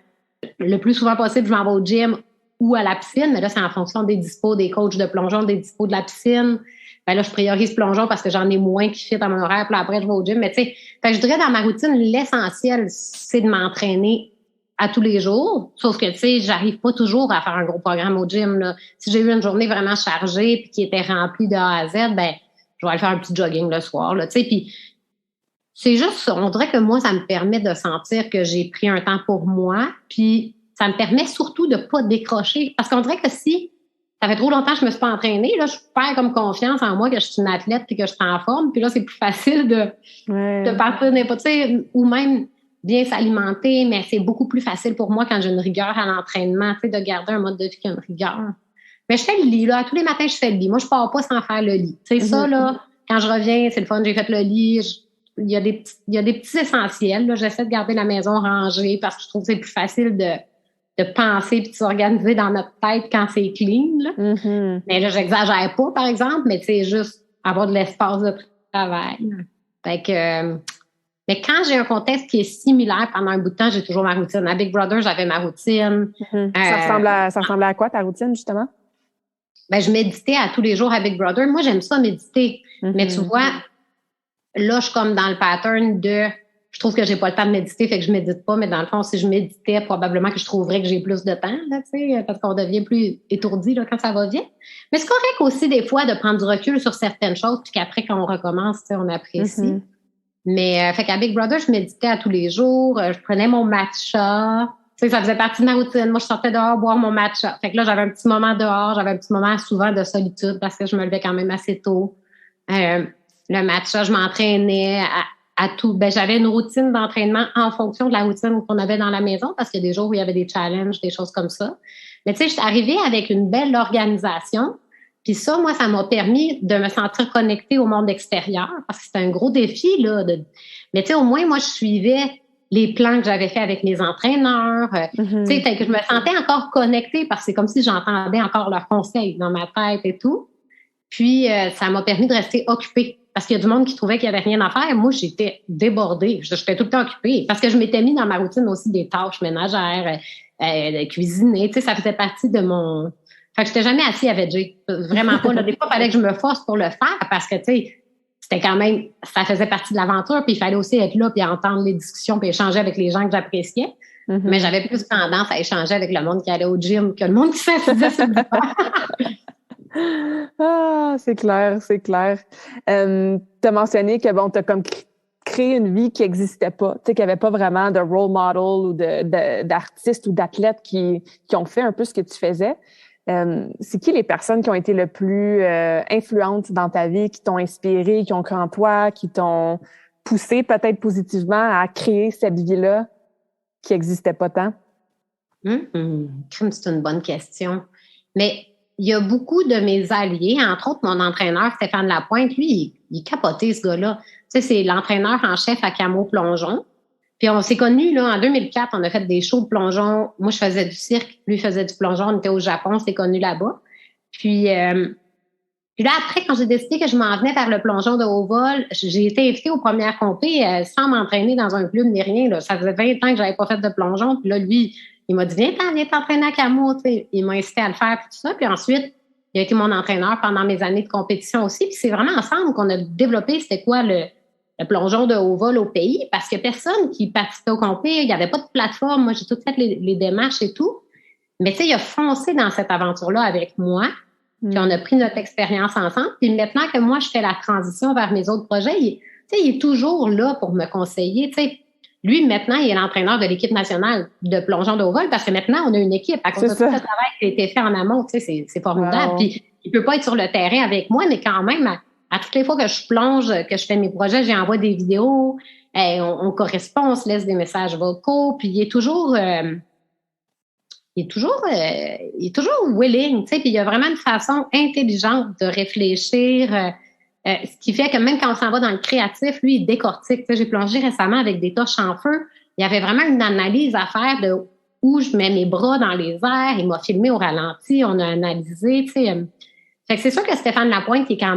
Le plus souvent possible, je m'en vais au gym ou à la piscine, mais là, c'est en fonction des dispos des coachs de plongeon, des dispos de la piscine. Ben là, je priorise plongeon parce que j'en ai moins qui fit à mon horaire, puis là, après, je vais au gym. Mais tu sais, je dirais dans ma routine, l'essentiel, c'est de m'entraîner à tous les jours. Sauf que, tu sais, j'arrive pas toujours à faire un gros programme au gym, là. Si j'ai eu une journée vraiment chargée puis qui était remplie de A à Z, ben, je vais aller faire un petit jogging le soir, là, tu sais. Puis c'est juste ça. On dirait que moi, ça me permet de sentir que j'ai pris un temps pour moi, puis ça me permet surtout de pas décrocher. Parce qu'on dirait que si ça fait trop longtemps que je me suis pas entraînée, là, je perds comme confiance en moi que je suis une athlète puis que je suis en forme. Puis là, c'est plus facile de partir n'importe, tu sais, ou même bien s'alimenter, mais c'est beaucoup plus facile pour moi quand j'ai une rigueur à l'entraînement, tu sais, de garder un mode de vie qui a une rigueur. Mais je fais le lit, là. Tous les matins, je fais le lit. Moi, je pars pas sans faire le lit. Tu sais, ça, là, quand je reviens, c'est le fun, j'ai fait le lit. Il y a des petits essentiels, là. J'essaie de garder la maison rangée parce que je trouve que c'est plus facile de penser puis de s'organiser dans notre tête quand c'est clean, là. Mais là, j'exagère pas, par exemple, mais c'est juste avoir de l'espace de travail. Fait que, mais quand j'ai un contexte qui est similaire pendant un bout de temps, j'ai toujours ma routine. À Big Brother, j'avais ma routine. Ça ressemblait à quoi, ta routine, justement? Ben, je méditais à tous les jours à Big Brother. Moi, j'aime ça méditer. Mais tu vois, là, je suis comme dans le pattern de je trouve que j'ai pas le temps de méditer, fait que je médite pas, mais dans le fond, si je méditais, probablement que je trouverais que j'ai plus de temps, là, tu sais, parce qu'on devient plus étourdi, là, quand ça va bien. Mais c'est correct aussi, des fois, de prendre du recul sur certaines choses, puis qu'après, quand on recommence, tu sais, on apprécie. Mais, fait qu'à Big Brother, je méditais à tous les jours, je prenais mon matcha. Tu sais, ça faisait partie de ma routine. Moi, je sortais dehors boire mon matcha. Fait que là, j'avais un petit moment dehors, j'avais un petit moment souvent de solitude parce que je me levais quand même assez tôt. Le matcha, je m'entraînais à tout. Ben, j'avais une routine d'entraînement en fonction de la routine qu'on avait dans la maison parce qu'il y a des jours où il y avait des challenges, des choses comme ça. Mais tu sais, je suis arrivée avec une belle organisation. Puis ça, moi, ça m'a permis de me sentir connectée au monde extérieur parce que c'était un gros défi, là. Mais tu sais, au moins, moi, je suivais les plans que j'avais faits avec mes entraîneurs. Tu sais, fait que je me sentais encore connectée parce que c'est comme si j'entendais encore leurs conseils dans ma tête et tout. Puis, ça m'a permis de rester occupée. Parce qu'il y a du monde qui trouvait qu'il n'y avait rien à faire. Moi, j'étais débordée. J'étais tout le temps occupée. Parce que je m'étais mis dans ma routine aussi des tâches ménagères, cuisiner. Tu sais, ça faisait partie de mon... Fait que j'étais jamais assise à veger. Vraiment pas. Là, des fois, il fallait que je me force pour le faire parce que, tu sais, c'était quand même... Ça faisait partie de l'aventure. Puis il fallait aussi être là puis entendre les discussions puis échanger avec les gens que j'appréciais. Mais j'avais plus tendance à échanger avec le monde qui allait au gym que le monde qui s'assisait sur le divan. Ah, c'est clair, c'est clair. T'as mentionné que bon, t'as comme créé une vie qui n'existait pas, tu sais, qu'il n'y avait pas vraiment de role model ou d'artistes ou d'athlètes qui ont fait un peu ce que tu faisais. C'est qui les personnes qui ont été le plus influentes dans ta vie, qui t'ont inspiré, qui ont cru en toi, qui t'ont poussé peut-être positivement à créer cette vie-là qui n'existait pas tant? C'est une bonne question. Mais il y a beaucoup de mes alliés, entre autres mon entraîneur Stéphane Lapointe, lui, il capotait ce gars-là. Tu sais, c'est l'entraîneur en chef à Camo Plongeon. Puis on s'est connus là en 2004, on a fait des shows de plongeon. Moi, je faisais du cirque, lui faisait du plongeon, on était au Japon, on s'est connus là-bas. Puis là, après, quand j'ai décidé que je m'en venais vers le plongeon de haut vol, j'ai été invitée aux premières compés sans m'entraîner dans un club ni rien. Là. Ça faisait 20 ans que j'avais pas fait de plongeon. Puis là, lui, il m'a dit, viens t'entraîner à Camo. Tu sais. Il m'a incité à le faire, puis tout ça. Puis ensuite, il a été mon entraîneur pendant mes années de compétition aussi. Puis c'est vraiment ensemble qu'on a développé c'était quoi le plongeon de haut vol au pays. Parce que personne qui participait au compé, il n'y avait pas de plateforme. Moi, j'ai tout fait les démarches et tout. Mais tu sais, il a foncé dans cette aventure-là avec moi. Puis on a pris notre expérience ensemble. Puis maintenant que moi, je fais la transition vers mes autres projets, il est toujours là pour me conseiller. Tu sais, lui, maintenant, il est l'entraîneur de l'équipe nationale de plongeon de haut vol parce que maintenant, on a une équipe. À cause de tout le travail qui a été fait en amont, tu sais, c'est formidable. Wow. Puis il peut pas être sur le terrain avec moi, mais quand même, à toutes les fois que je plonge, que je fais mes projets, j'envoie des vidéos, on correspond, on se laisse des messages vocaux. Puis il est toujours il est toujours willing, tu sais, puis il y a vraiment une façon intelligente de réfléchir, ce qui fait que même quand on s'en va dans le créatif, lui, il décortique. Tu sais, j'ai plongé récemment avec des torches en feu. Il y avait vraiment une analyse à faire de où je mets mes bras dans les airs. Il m'a filmé au ralenti, on a analysé, tu sais. Fait que c'est sûr que Stéphane Lapointe, il est quand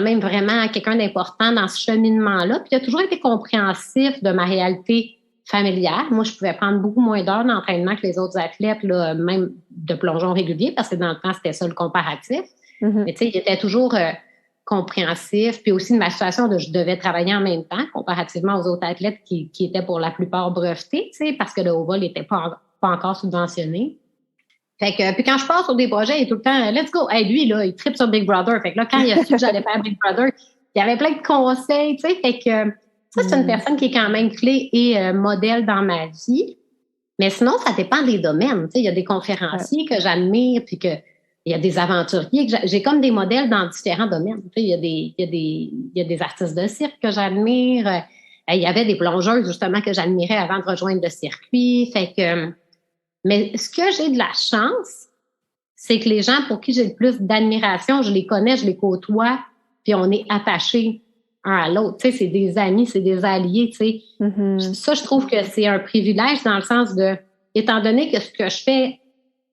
même vraiment quelqu'un d'important dans ce cheminement-là. Puis il a toujours été compréhensif de ma réalité familiale. Moi, je pouvais prendre beaucoup moins d'heures d'entraînement que les autres athlètes, là, même de plongeon régulier, parce que dans le temps, c'était ça le comparatif. Mm-hmm. Mais tu sais, il était toujours compréhensif. Puis aussi de ma situation de je devais travailler en même temps, comparativement aux autres athlètes qui étaient pour la plupart brevetés, tu sais, parce que le haut vol n'était pas encore subventionné. Fait que, puis quand je pars sur des projets, il est tout le temps, let's go. Hey, lui, là, il tripe sur Big Brother. Fait que là, quand il a su que j'allais faire Big Brother, il y avait plein de conseils, tu sais. Fait que, ça, c'est une personne qui est quand même clé et modèle dans ma vie. Mais sinon, ça dépend des domaines. Tu sais, il y a des conférenciers que j'admire, puis que il y a des aventuriers que j'ai comme des modèles dans différents domaines. Tu sais, il y a des artistes de cirque que j'admire. Il y avait des plongeuses, justement, que j'admirais avant de rejoindre le circuit. Fait que, mais ce que j'ai de la chance, c'est que les gens pour qui j'ai le plus d'admiration, je les connais, je les côtoie, puis on est attachés un à l'autre. Tu sais, c'est des amis, c'est des alliés, tu sais. Mm-hmm. Ça, je trouve que c'est un privilège dans le sens de, étant donné que ce que je fais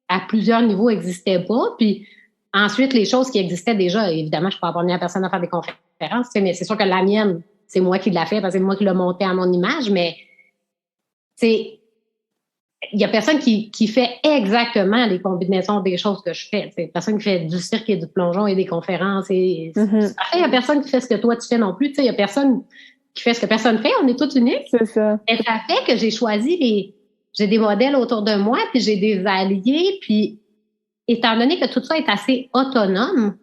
à plusieurs niveaux n'existait pas, puis ensuite, les choses qui existaient déjà, évidemment, je ne suis pas la première personne à faire des conférences, tu sais, mais c'est sûr que la mienne, c'est moi qui l'ai fait, parce que c'est moi qui l'ai monté à mon image, mais tu sais, il y a personne qui fait exactement les combinaisons des choses que je fais. C'est personne qui fait du cirque et du plongeon et des conférences. Et après, il y a personne qui fait ce que toi tu fais non plus. Tu sais, il y a personne qui fait ce que personne fait. On est tous uniques. C'est ça. Et ça fait que j'ai choisi j'ai des modèles autour de moi, puis j'ai des alliés. Puis, étant donné que tout ça est assez autonome,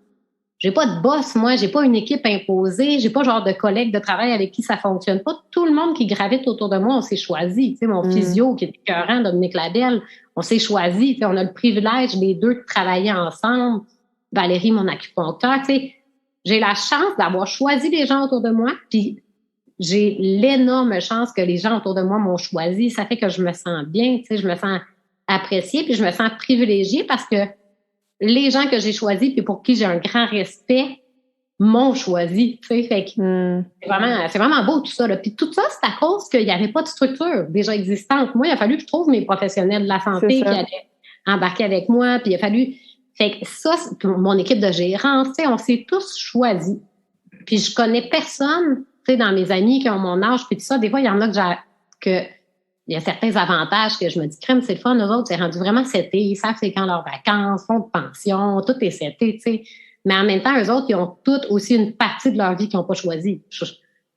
j'ai pas de boss, moi, j'ai pas une équipe imposée, j'ai pas genre de collègues de travail avec qui ça fonctionne pas. Tout le monde qui gravite autour de moi, on s'est choisi. Tu sais, mon physio qui est écœurant, Dominique Labelle, on s'est choisi. Tu sais, on a le privilège, les deux, de travailler ensemble. Valérie, mon acupuncteur, tu sais, j'ai la chance d'avoir choisi les gens autour de moi, puis j'ai l'énorme chance que les gens autour de moi m'ont choisi. Ça fait que je me sens bien, tu sais, je me sens appréciée, puis je me sens privilégiée parce que les gens que j'ai choisis puis pour qui j'ai un grand respect m'ont choisi, tu sais, fait que c'est vraiment beau tout ça, là. Puis tout ça, c'est à cause qu'il n'y avait pas de structure déjà existante. Moi, il a fallu que je trouve mes professionnels de la santé qui allaient embarquer avec moi, puis il a fallu... Fait que ça, mon équipe de gérance, tu sais, on s'est tous choisis. Puis je connais personne, tu sais, dans mes amis qui ont mon âge, puis tout ça, des fois, il y en a il y a certains avantages que je me dis, crème, c'est le fun, eux autres, c'est rendu vraiment seté, ils savent c'est quand leurs vacances, fonds de pension, tout est seté, tu sais. Mais en même temps, eux autres, ils ont toutes aussi une partie de leur vie qu'ils n'ont pas choisie. Je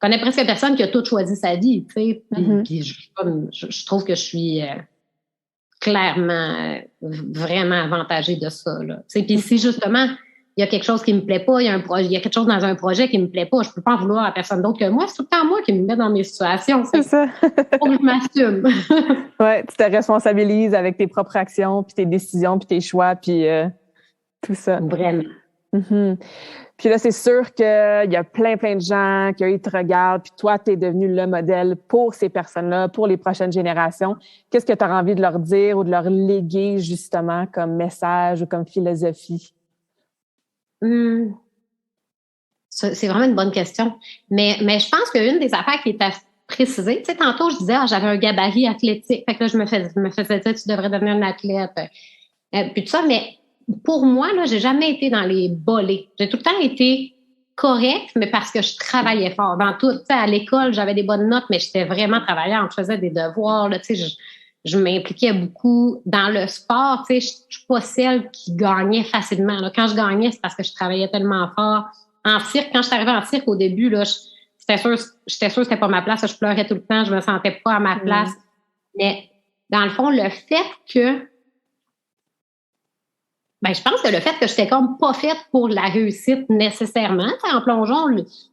connais presque personne qui a tout choisi sa vie, tu sais. Puis je trouve que je suis clairement vraiment avantagée de ça, là. Tu sais, puis si justement, il y a quelque chose qui me plaît pas, il y a quelque chose dans un projet qui me plaît pas, je peux pas en vouloir à personne d'autre que moi. C'est tout le temps moi qui me met dans mes situations. C'est ça. Faut que je m'assume. Ouais, tu te responsabilises avec tes propres actions, puis tes décisions, puis tes choix, puis tout ça. Vraiment. Mm-hmm. Puis là, c'est sûr qu'il y a plein de gens qui te regardent, puis toi, tu es devenu le modèle pour ces personnes-là, pour les prochaines générations. Qu'est-ce que tu as envie de leur dire ou de leur léguer, justement, comme message ou comme philosophie? C'est vraiment une bonne question. Mais je pense qu'une des affaires qui est à préciser, tu sais, tantôt, je disais, j'avais un gabarit athlétique. Fait que là, je me faisais dire, tu devrais devenir une athlète. Puis tout ça, mais pour moi, là, j'ai jamais été dans les bolets. J'ai tout le temps été correcte, mais parce que je travaillais fort. Dans tout, tu sais, à l'école, j'avais des bonnes notes, mais j'étais vraiment travaillante. Je faisais des devoirs, là, tu sais, je m'impliquais beaucoup dans le sport. Tu sais, je suis pas celle qui gagnait facilement, là. Quand je gagnais, c'est parce que je travaillais tellement fort. En cirque, quand je suis arrivée en cirque au début, là, j'étais sûre que c'était pas ma place. Je pleurais tout le temps. Je me sentais pas à ma place. Mais dans le fond, le fait que je pense que le fait que j'étais comme pas faite pour la réussite nécessairement, en plongeon,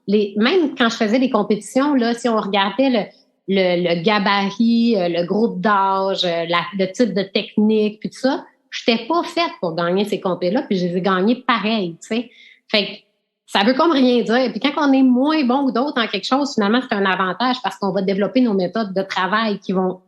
même quand je faisais des compétitions, là, si on regardait le gabarit, le groupe d'âge, le type de technique, puis tout ça, j'étais pas faite pour gagner ces compés-là, puis je les ai gagnés pareil, tu sais. Fait que ça veut comme rien dire. Puis quand on est moins bon ou d'autres en quelque chose, finalement, c'est un avantage parce qu'on va développer nos méthodes de travail qui vont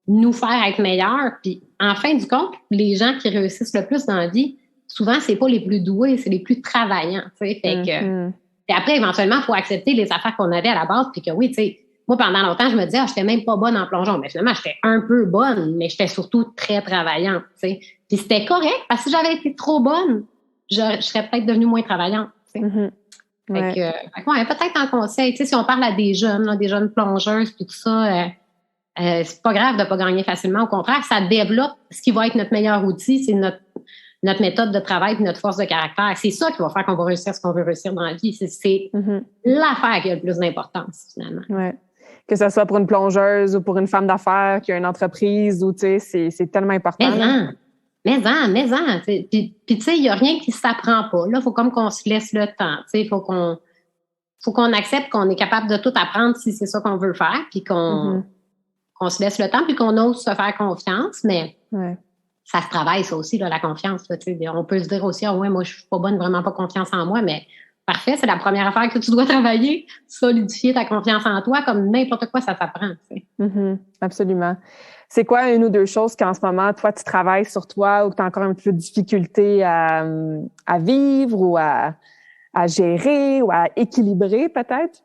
nous faire être meilleurs, puis en fin du compte, les gens qui réussissent le plus dans la vie, souvent, c'est pas les plus doués, c'est les plus travaillants, tu sais. Fait que, et après, éventuellement, il faut accepter les affaires qu'on avait à la base, puis que oui, tu sais, moi, pendant longtemps, je me disais, j'étais même pas bonne en plongeon. Mais finalement, j'étais un peu bonne, mais j'étais surtout très travaillante, tu sais. Puis c'était correct, parce que si j'avais été trop bonne, je serais peut-être devenue moins travaillante, tu sais. Ouais. Fait que, ouais, peut-être un conseil, tu sais, si on parle à des jeunes, là, des jeunes plongeuses, puis tout ça, c'est pas grave de pas gagner facilement. Au contraire, ça développe ce qui va être notre meilleur outil, c'est notre méthode de travail et notre force de caractère. C'est ça qui va faire qu'on va réussir ce qu'on veut réussir dans la vie. C'est l'affaire qui a le plus d'importance, finalement. Ouais. Que ce soit pour une plongeuse ou pour une femme d'affaires qui a une entreprise, ou tu sais, c'est tellement important. Mais Puis tu sais, il n'y a rien qui s'apprend pas. Là, il faut comme qu'on se laisse le temps. Tu sais, il faut qu'on accepte qu'on est capable de tout apprendre si c'est ça qu'on veut faire, puis qu'on se laisse le temps, puis qu'on ose se faire confiance. Mais ça se travaille, ça aussi, là, la confiance. Là, on peut se dire aussi, ah ouais, moi, je suis pas bonne, vraiment pas confiance en moi, mais parfait, c'est la première affaire que tu dois travailler, solidifier ta confiance en toi, comme n'importe quoi, ça s'apprend. Absolument. C'est quoi une ou deux choses qu'en ce moment, toi, tu travailles sur toi ou que tu as encore un peu de difficulté à vivre ou à gérer ou à équilibrer, peut-être?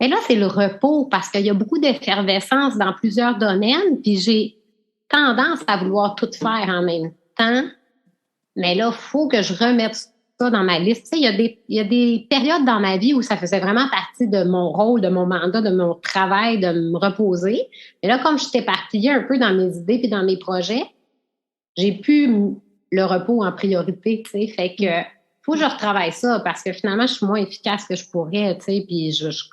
Mais là, c'est le repos parce qu'il y a beaucoup d'effervescence dans plusieurs domaines, puis j'ai tendance à vouloir tout faire en même temps. Mais là, il faut que je remette ça dans ma liste. Tu sais, il y a des périodes dans ma vie où ça faisait vraiment partie de mon rôle, de mon mandat, de mon travail, de me reposer. Mais là, comme je suis éparpillée un peu dans mes idées puis dans mes projets, j'ai plus le repos en priorité, tu sais. Fait que faut que je retravaille ça parce que finalement, je suis moins efficace que je pourrais, tu sais, puis je suis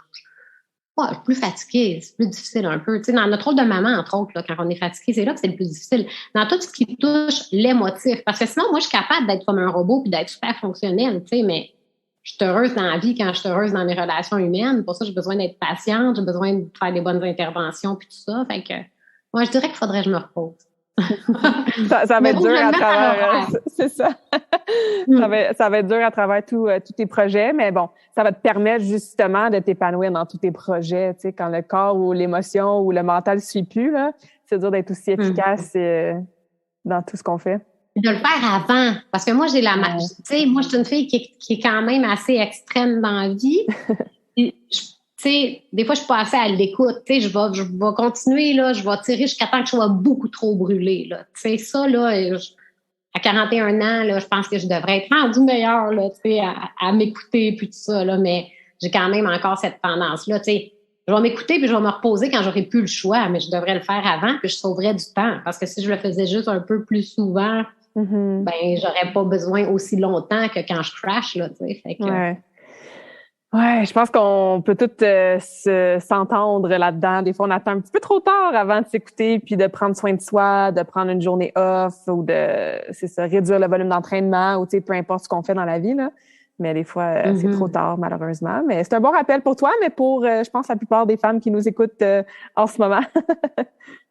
plus fatiguée, c'est plus difficile un peu. Tu sais, dans notre rôle de maman, entre autres, là, quand on est fatigué, c'est là que c'est le plus difficile. Dans tout ce qui touche l'émotif. Parce que sinon, moi, je suis capable d'être comme un robot puis d'être super fonctionnelle, tu sais, mais je suis heureuse dans la vie quand je suis heureuse dans mes relations humaines. Pour ça, j'ai besoin d'être patiente, j'ai besoin de faire des bonnes interventions puis tout ça. Fait que, moi, je dirais qu'il faudrait que je me repose. ça va être dur à travers, c'est ça. Ça va être dur à travers tous tes projets, mais bon, ça va te permettre justement de t'épanouir dans tous tes projets, tu sais, quand le corps ou l'émotion ou le mental ne suit plus, là, c'est dur d'être aussi efficace dans tout ce qu'on fait. De le faire avant, parce que moi, j'ai tu sais, moi, je suis une fille qui est quand même assez extrême dans la vie. Tu sais, des fois, je suis pas assez à l'écoute. Tu sais, je vais continuer, là, je vais tirer jusqu'à temps que je sois beaucoup trop brûlée, là. Tu sais, ça, là, à 41 ans, là, je pense que je devrais être rendue meilleure, là, tu sais, à m'écouter, puis tout ça, là, mais j'ai quand même encore cette tendance-là, tu sais. Je vais m'écouter, puis je vais me reposer quand j'aurai plus le choix, mais je devrais le faire avant, puis je sauverais du temps. Parce que si je le faisais juste un peu plus souvent, ben, j'aurais pas besoin aussi longtemps que quand je crash, là, tu sais. Fait que, Ouais, je pense qu'on peut toutes s'entendre là-dedans. Des fois, on attend un petit peu trop tard avant de s'écouter puis de prendre soin de soi, de prendre une journée off ou réduire le volume d'entraînement ou, tu sais, peu importe ce qu'on fait dans la vie, là. Mais des fois, c'est trop tard, malheureusement. Mais c'est un bon rappel pour toi, mais pour, je pense, la plupart des femmes qui nous écoutent en ce moment.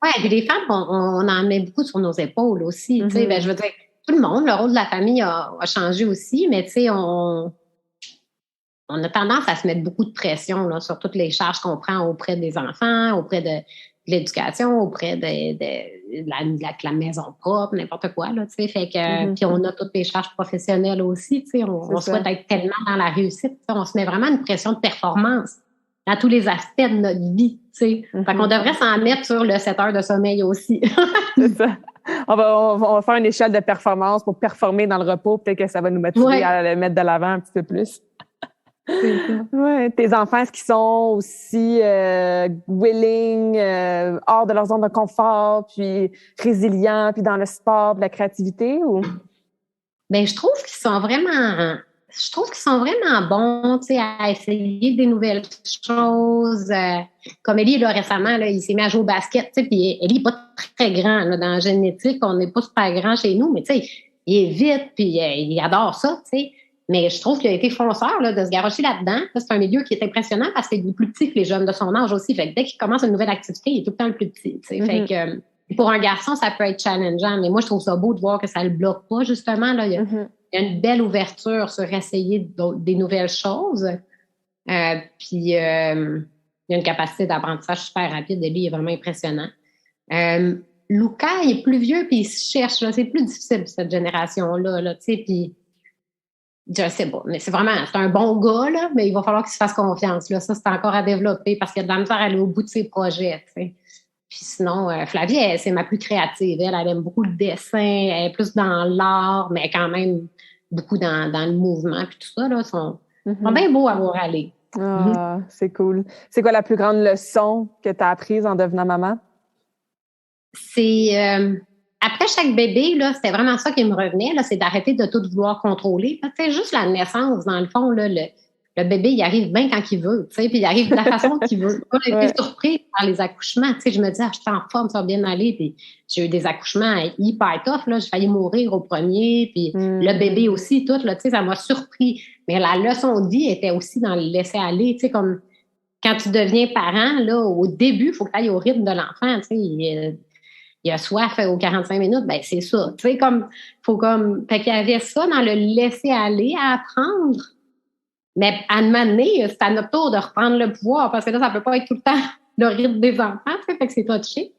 Ouais, puis les femmes, on en met beaucoup sur nos épaules aussi. Tu sais, ben, je veux dire, tout le monde, le rôle de la famille a changé aussi, mais tu sais, on a tendance à se mettre beaucoup de pression là, sur toutes les charges qu'on prend auprès des enfants, auprès de l'éducation, auprès de la maison propre, n'importe quoi. Là, fait que, puis on a toutes les charges professionnelles aussi. On souhaite être tellement dans la réussite. On se met vraiment une pression de performance à tous les aspects de notre vie. Fait qu'on devrait s'en mettre sur le 7 heures de sommeil aussi. C'est ça. On va faire une échelle de performance pour performer dans le repos. Peut-être que ça va nous motiver à le mettre de l'avant un petit peu plus. Ouais, tes enfants, est-ce qu'ils sont aussi willing, hors de leur zone de confort, puis résilients, puis dans le sport, puis la créativité, ou? Ben, je trouve qu'ils sont vraiment bons, tu sais, à essayer des nouvelles choses. Comme Ellie, là, récemment, là, il s'est mis à jouer au basket, tu sais, puis Ellie n'est pas très grand, là, dans la génétique, on n'est pas super grand chez nous, mais tu sais, il est vite, puis il adore ça, tu sais. Mais je trouve qu'il a été fonceur là, de se garrocher là-dedans. C'est un milieu qui est impressionnant parce qu'il est plus petit que les jeunes de son âge aussi. Fait que dès qu'il commence une nouvelle activité, il est tout le temps le plus petit. Fait que pour un garçon, ça peut être challengeant. Mais moi, je trouve ça beau de voir que ça le bloque pas, justement. Là. Il y a une belle ouverture sur essayer des nouvelles choses. Puis il y a une capacité d'apprentissage super rapide. Lui, il est vraiment impressionnant. Lucas, il est plus vieux, puis il se cherche, là. C'est plus difficile pour cette génération-là, là, tu sais, puis je sais pas. Mais c'est un bon gars, là, mais il va falloir qu'il se fasse confiance, là. Ça, c'est encore à développer parce qu'il y a de la misère à aller au bout de ses projets, tu sais. Puis sinon, Flavie, c'est ma plus créative. Elle aime beaucoup le dessin, elle est plus dans l'art, mais quand même beaucoup dans le mouvement, puis tout ça, là, sont bien beaux à voir aller. Ah, c'est cool. C'est quoi la plus grande leçon que tu as apprise en devenant maman? C'est après chaque bébé, là, c'était vraiment ça qui me revenait, là, c'est d'arrêter de tout vouloir contrôler. C'est juste la naissance, dans le fond, là, le bébé, il arrive bien quand il veut, tu sais, puis il arrive de la façon qu'il veut. Moi, j'ai été surprise par les accouchements, tu sais, je me dis, je suis en forme, ça va bien aller, puis j'ai eu des accouchements hyper tough, là, j'ai failli mourir au premier, puis le bébé aussi, tout, là, tu sais, ça m'a surpris. Mais la leçon de vie était aussi dans le laisser aller, tu sais, comme quand tu deviens parent, là, au début, il faut que tu ailles au rythme de l'enfant, tu sais, il a soif aux 45 minutes, ben c'est ça. Tu sais, fait qu'il y avait ça dans le laisser aller à apprendre. Mais à un moment donné, c'est à notre tour de reprendre le pouvoir parce que là, ça peut pas être tout le temps le rythme des enfants, tu sais, fait que c'est touché.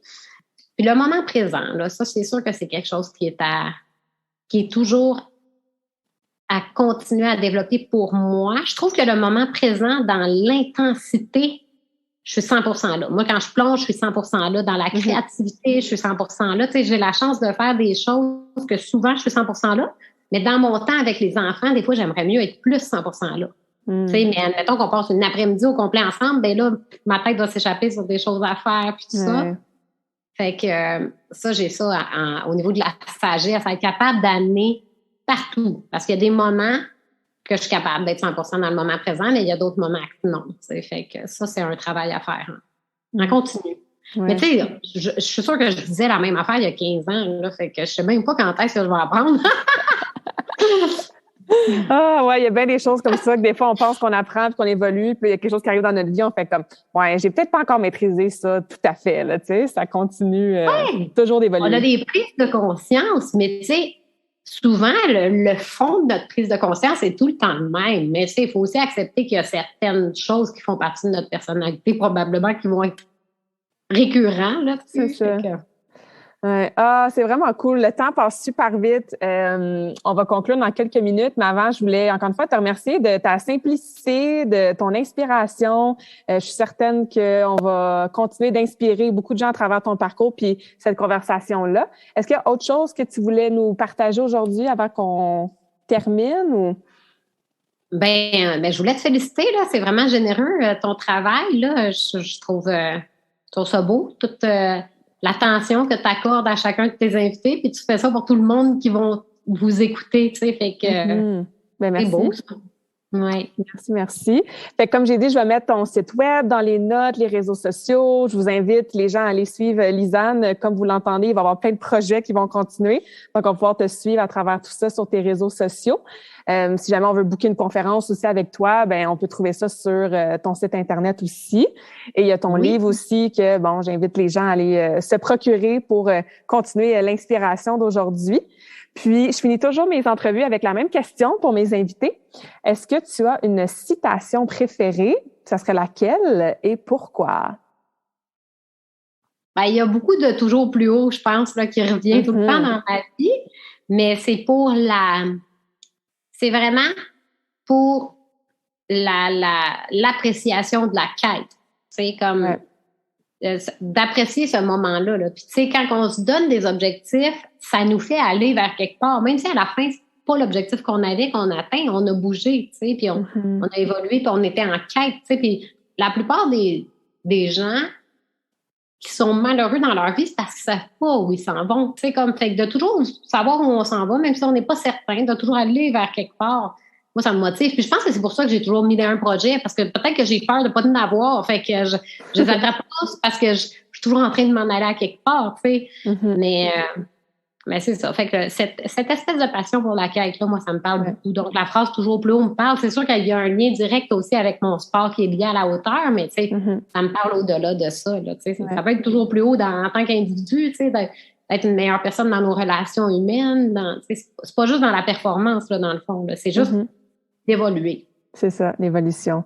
Puis le moment présent, là, ça, c'est sûr que c'est quelque chose qui est toujours à continuer à développer pour moi. Je trouve que le moment présent dans l'intensité, je suis 100% là. Moi, quand je plonge, je suis 100% là. Dans la créativité, je suis 100% là. Tu sais, j'ai la chance de faire des choses que souvent, je suis 100% là. Mais dans mon temps avec les enfants, des fois, j'aimerais mieux être plus 100% là. Tu sais, mais admettons qu'on passe une après-midi au complet ensemble, ben là, ma tête va s'échapper sur des choses à faire puis tout ça. Fait que ça, j'ai ça au niveau de la sagesse, à être capable d'amener partout. Parce qu'il y a des moments que je suis capable d'être 100% dans le moment présent, mais il y a d'autres moments que non. T'sais. Fait que ça, c'est un travail à faire. Hein. On continue. Mais tu sais, je suis sûre que je disais la même affaire il y a 15 ans. Là, fait que je sais même pas quand est-ce que je vais apprendre. Ah ouais, il y a bien des choses comme ça que des fois on pense qu'on apprend puis qu'on évolue, puis il y a quelque chose qui arrive dans notre vie, on fait comme ouais, j'ai peut-être pas encore maîtrisé ça tout à fait là, tu sais, ça continue toujours d'évoluer. On a des prises de conscience, mais tu sais, souvent le fond de notre prise de conscience est tout le temps le même. Mais tu sais, il faut aussi accepter qu'il y a certaines choses qui font partie de notre personnalité, probablement qui vont être récurrents là. C'est ça. Ouais. Ah, c'est vraiment cool. Le temps passe super vite. On va conclure dans quelques minutes, mais avant, je voulais encore une fois te remercier de ta simplicité, de ton inspiration. Je suis certaine qu'on va continuer d'inspirer beaucoup de gens à travers ton parcours puis cette conversation-là. Est-ce qu'il y a autre chose que tu voulais nous partager aujourd'hui avant qu'on termine ou? Ben, je voulais te féliciter, là. C'est vraiment généreux, ton travail, là. Je trouve ça beau, toute l'attention que tu accordes à chacun de tes invités, puis tu fais ça pour tout le monde qui vont vous écouter, tu sais, fait que ben, merci. C'est beau, ça. Oui. Merci. Fait que comme j'ai dit, je vais mettre ton site web dans les notes, les réseaux sociaux. Je vous invite les gens à aller suivre Lisanne. Comme vous l'entendez, il va y avoir plein de projets qui vont continuer. Donc, on va pouvoir te suivre à travers tout ça sur tes réseaux sociaux. Si jamais on veut booker une conférence aussi avec toi, ben on peut trouver ça sur ton site Internet aussi. Et il y a ton livre aussi que, bon, j'invite les gens à aller se procurer pour continuer l'inspiration d'aujourd'hui. Puis, je finis toujours mes entrevues avec la même question pour mes invités. Est-ce que tu as une citation préférée? Ça serait laquelle et pourquoi? Ben, il y a beaucoup de toujours plus haut, je pense, là, qui revient tout le temps dans ma vie, mais c'est vraiment pour l'appréciation de la quête. C'est comme d'apprécier ce moment-là. Là. Puis, tu sais, quand on se donne des objectifs, ça nous fait aller vers quelque part. Même si à la fin, c'est pas l'objectif qu'on avait, qu'on atteint, on a bougé, tu sais, puis on a évolué, puis on était en quête, tu sais. Puis la plupart des gens qui sont malheureux dans leur vie, c'est parce qu'ils savent pas où ils s'en vont. Tu sais, comme, fait que de toujours savoir où on s'en va, même si on n'est pas certain, de toujours aller vers quelque part. Moi, ça me motive. Puis je pense que c'est pour ça que j'ai toujours mis dans un projet, parce que peut-être que j'ai peur de pas en avoir. Fait que je les attrape tous parce que je suis toujours en train de m'en aller à quelque part, tu sais. Mais c'est ça. Fait que cette espèce de passion pour la quête, là, moi, ça me parle beaucoup. Donc, la phrase toujours plus haut me parle. C'est sûr qu'il y a un lien direct aussi avec mon sport qui est lié à la hauteur, mais tu sais, ça me parle au-delà de ça, là, tu sais. Ça peut être toujours plus haut en tant qu'individu, tu sais, d'être une meilleure personne dans nos relations humaines. C'est pas juste dans la performance, là, dans le fond. Là. C'est juste d'évoluer. C'est ça, l'évolution.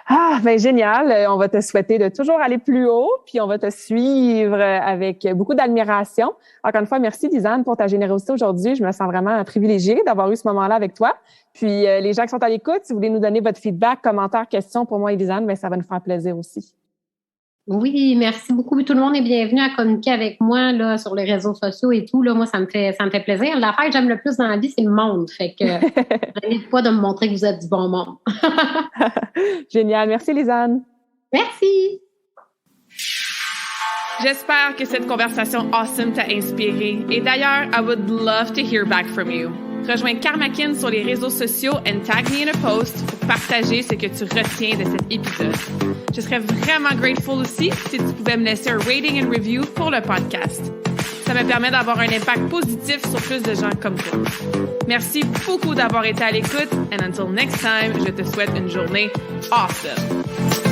Ah, ben génial. On va te souhaiter de toujours aller plus haut, puis on va te suivre avec beaucoup d'admiration. Encore une fois, merci Lisanne pour ta générosité aujourd'hui. Je me sens vraiment privilégiée d'avoir eu ce moment-là avec toi. Puis les gens qui sont à l'écoute, si vous voulez nous donner votre feedback, commentaires, questions pour moi et Lisanne, ben ça va nous faire plaisir aussi. Oui, merci beaucoup. Tout le monde est bienvenu à communiquer avec moi là sur les réseaux sociaux et tout. Là, moi, ça me fait plaisir. L'affaire que j'aime le plus dans la vie, c'est le monde. Fait que n'hésitez pas de me montrer que vous êtes du bon monde. Génial. Merci, Lisanne. Merci. J'espère que cette conversation awesome t'a inspiré. Et d'ailleurs, I would love to hear back from you. Rejoins Karmakin sur les réseaux sociaux and tag me in a post pour partager ce que tu retiens de cet épisode. Je serais vraiment grateful aussi si tu pouvais me laisser un rating and review pour le podcast. Ça me permet d'avoir un impact positif sur plus de gens comme toi. Merci beaucoup d'avoir été à l'écoute and until next time, je te souhaite une journée awesome.